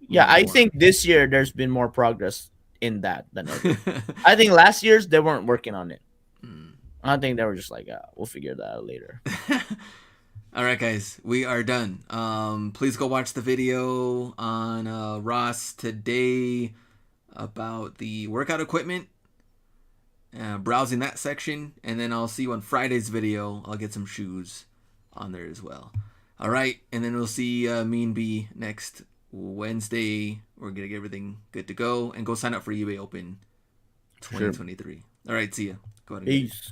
A: and
B: I
A: more.
B: think this year there's been more progress in that than ever. I think last year's they weren't working on it.
A: Mm.
B: I think they were just like, we'll figure that out later.
A: All right, guys, we are done. Please go watch the video on Ross today about the workout equipment, browsing that section, and then I'll see you on Friday's video. I'll get some shoes on there as well. All right, and then we'll see me and B next Wednesday. We're gonna get everything good to go and go sign up for eBay Open
B: Sure.
A: 2023. All right, see ya. Go ahead and get it.
B: Peace.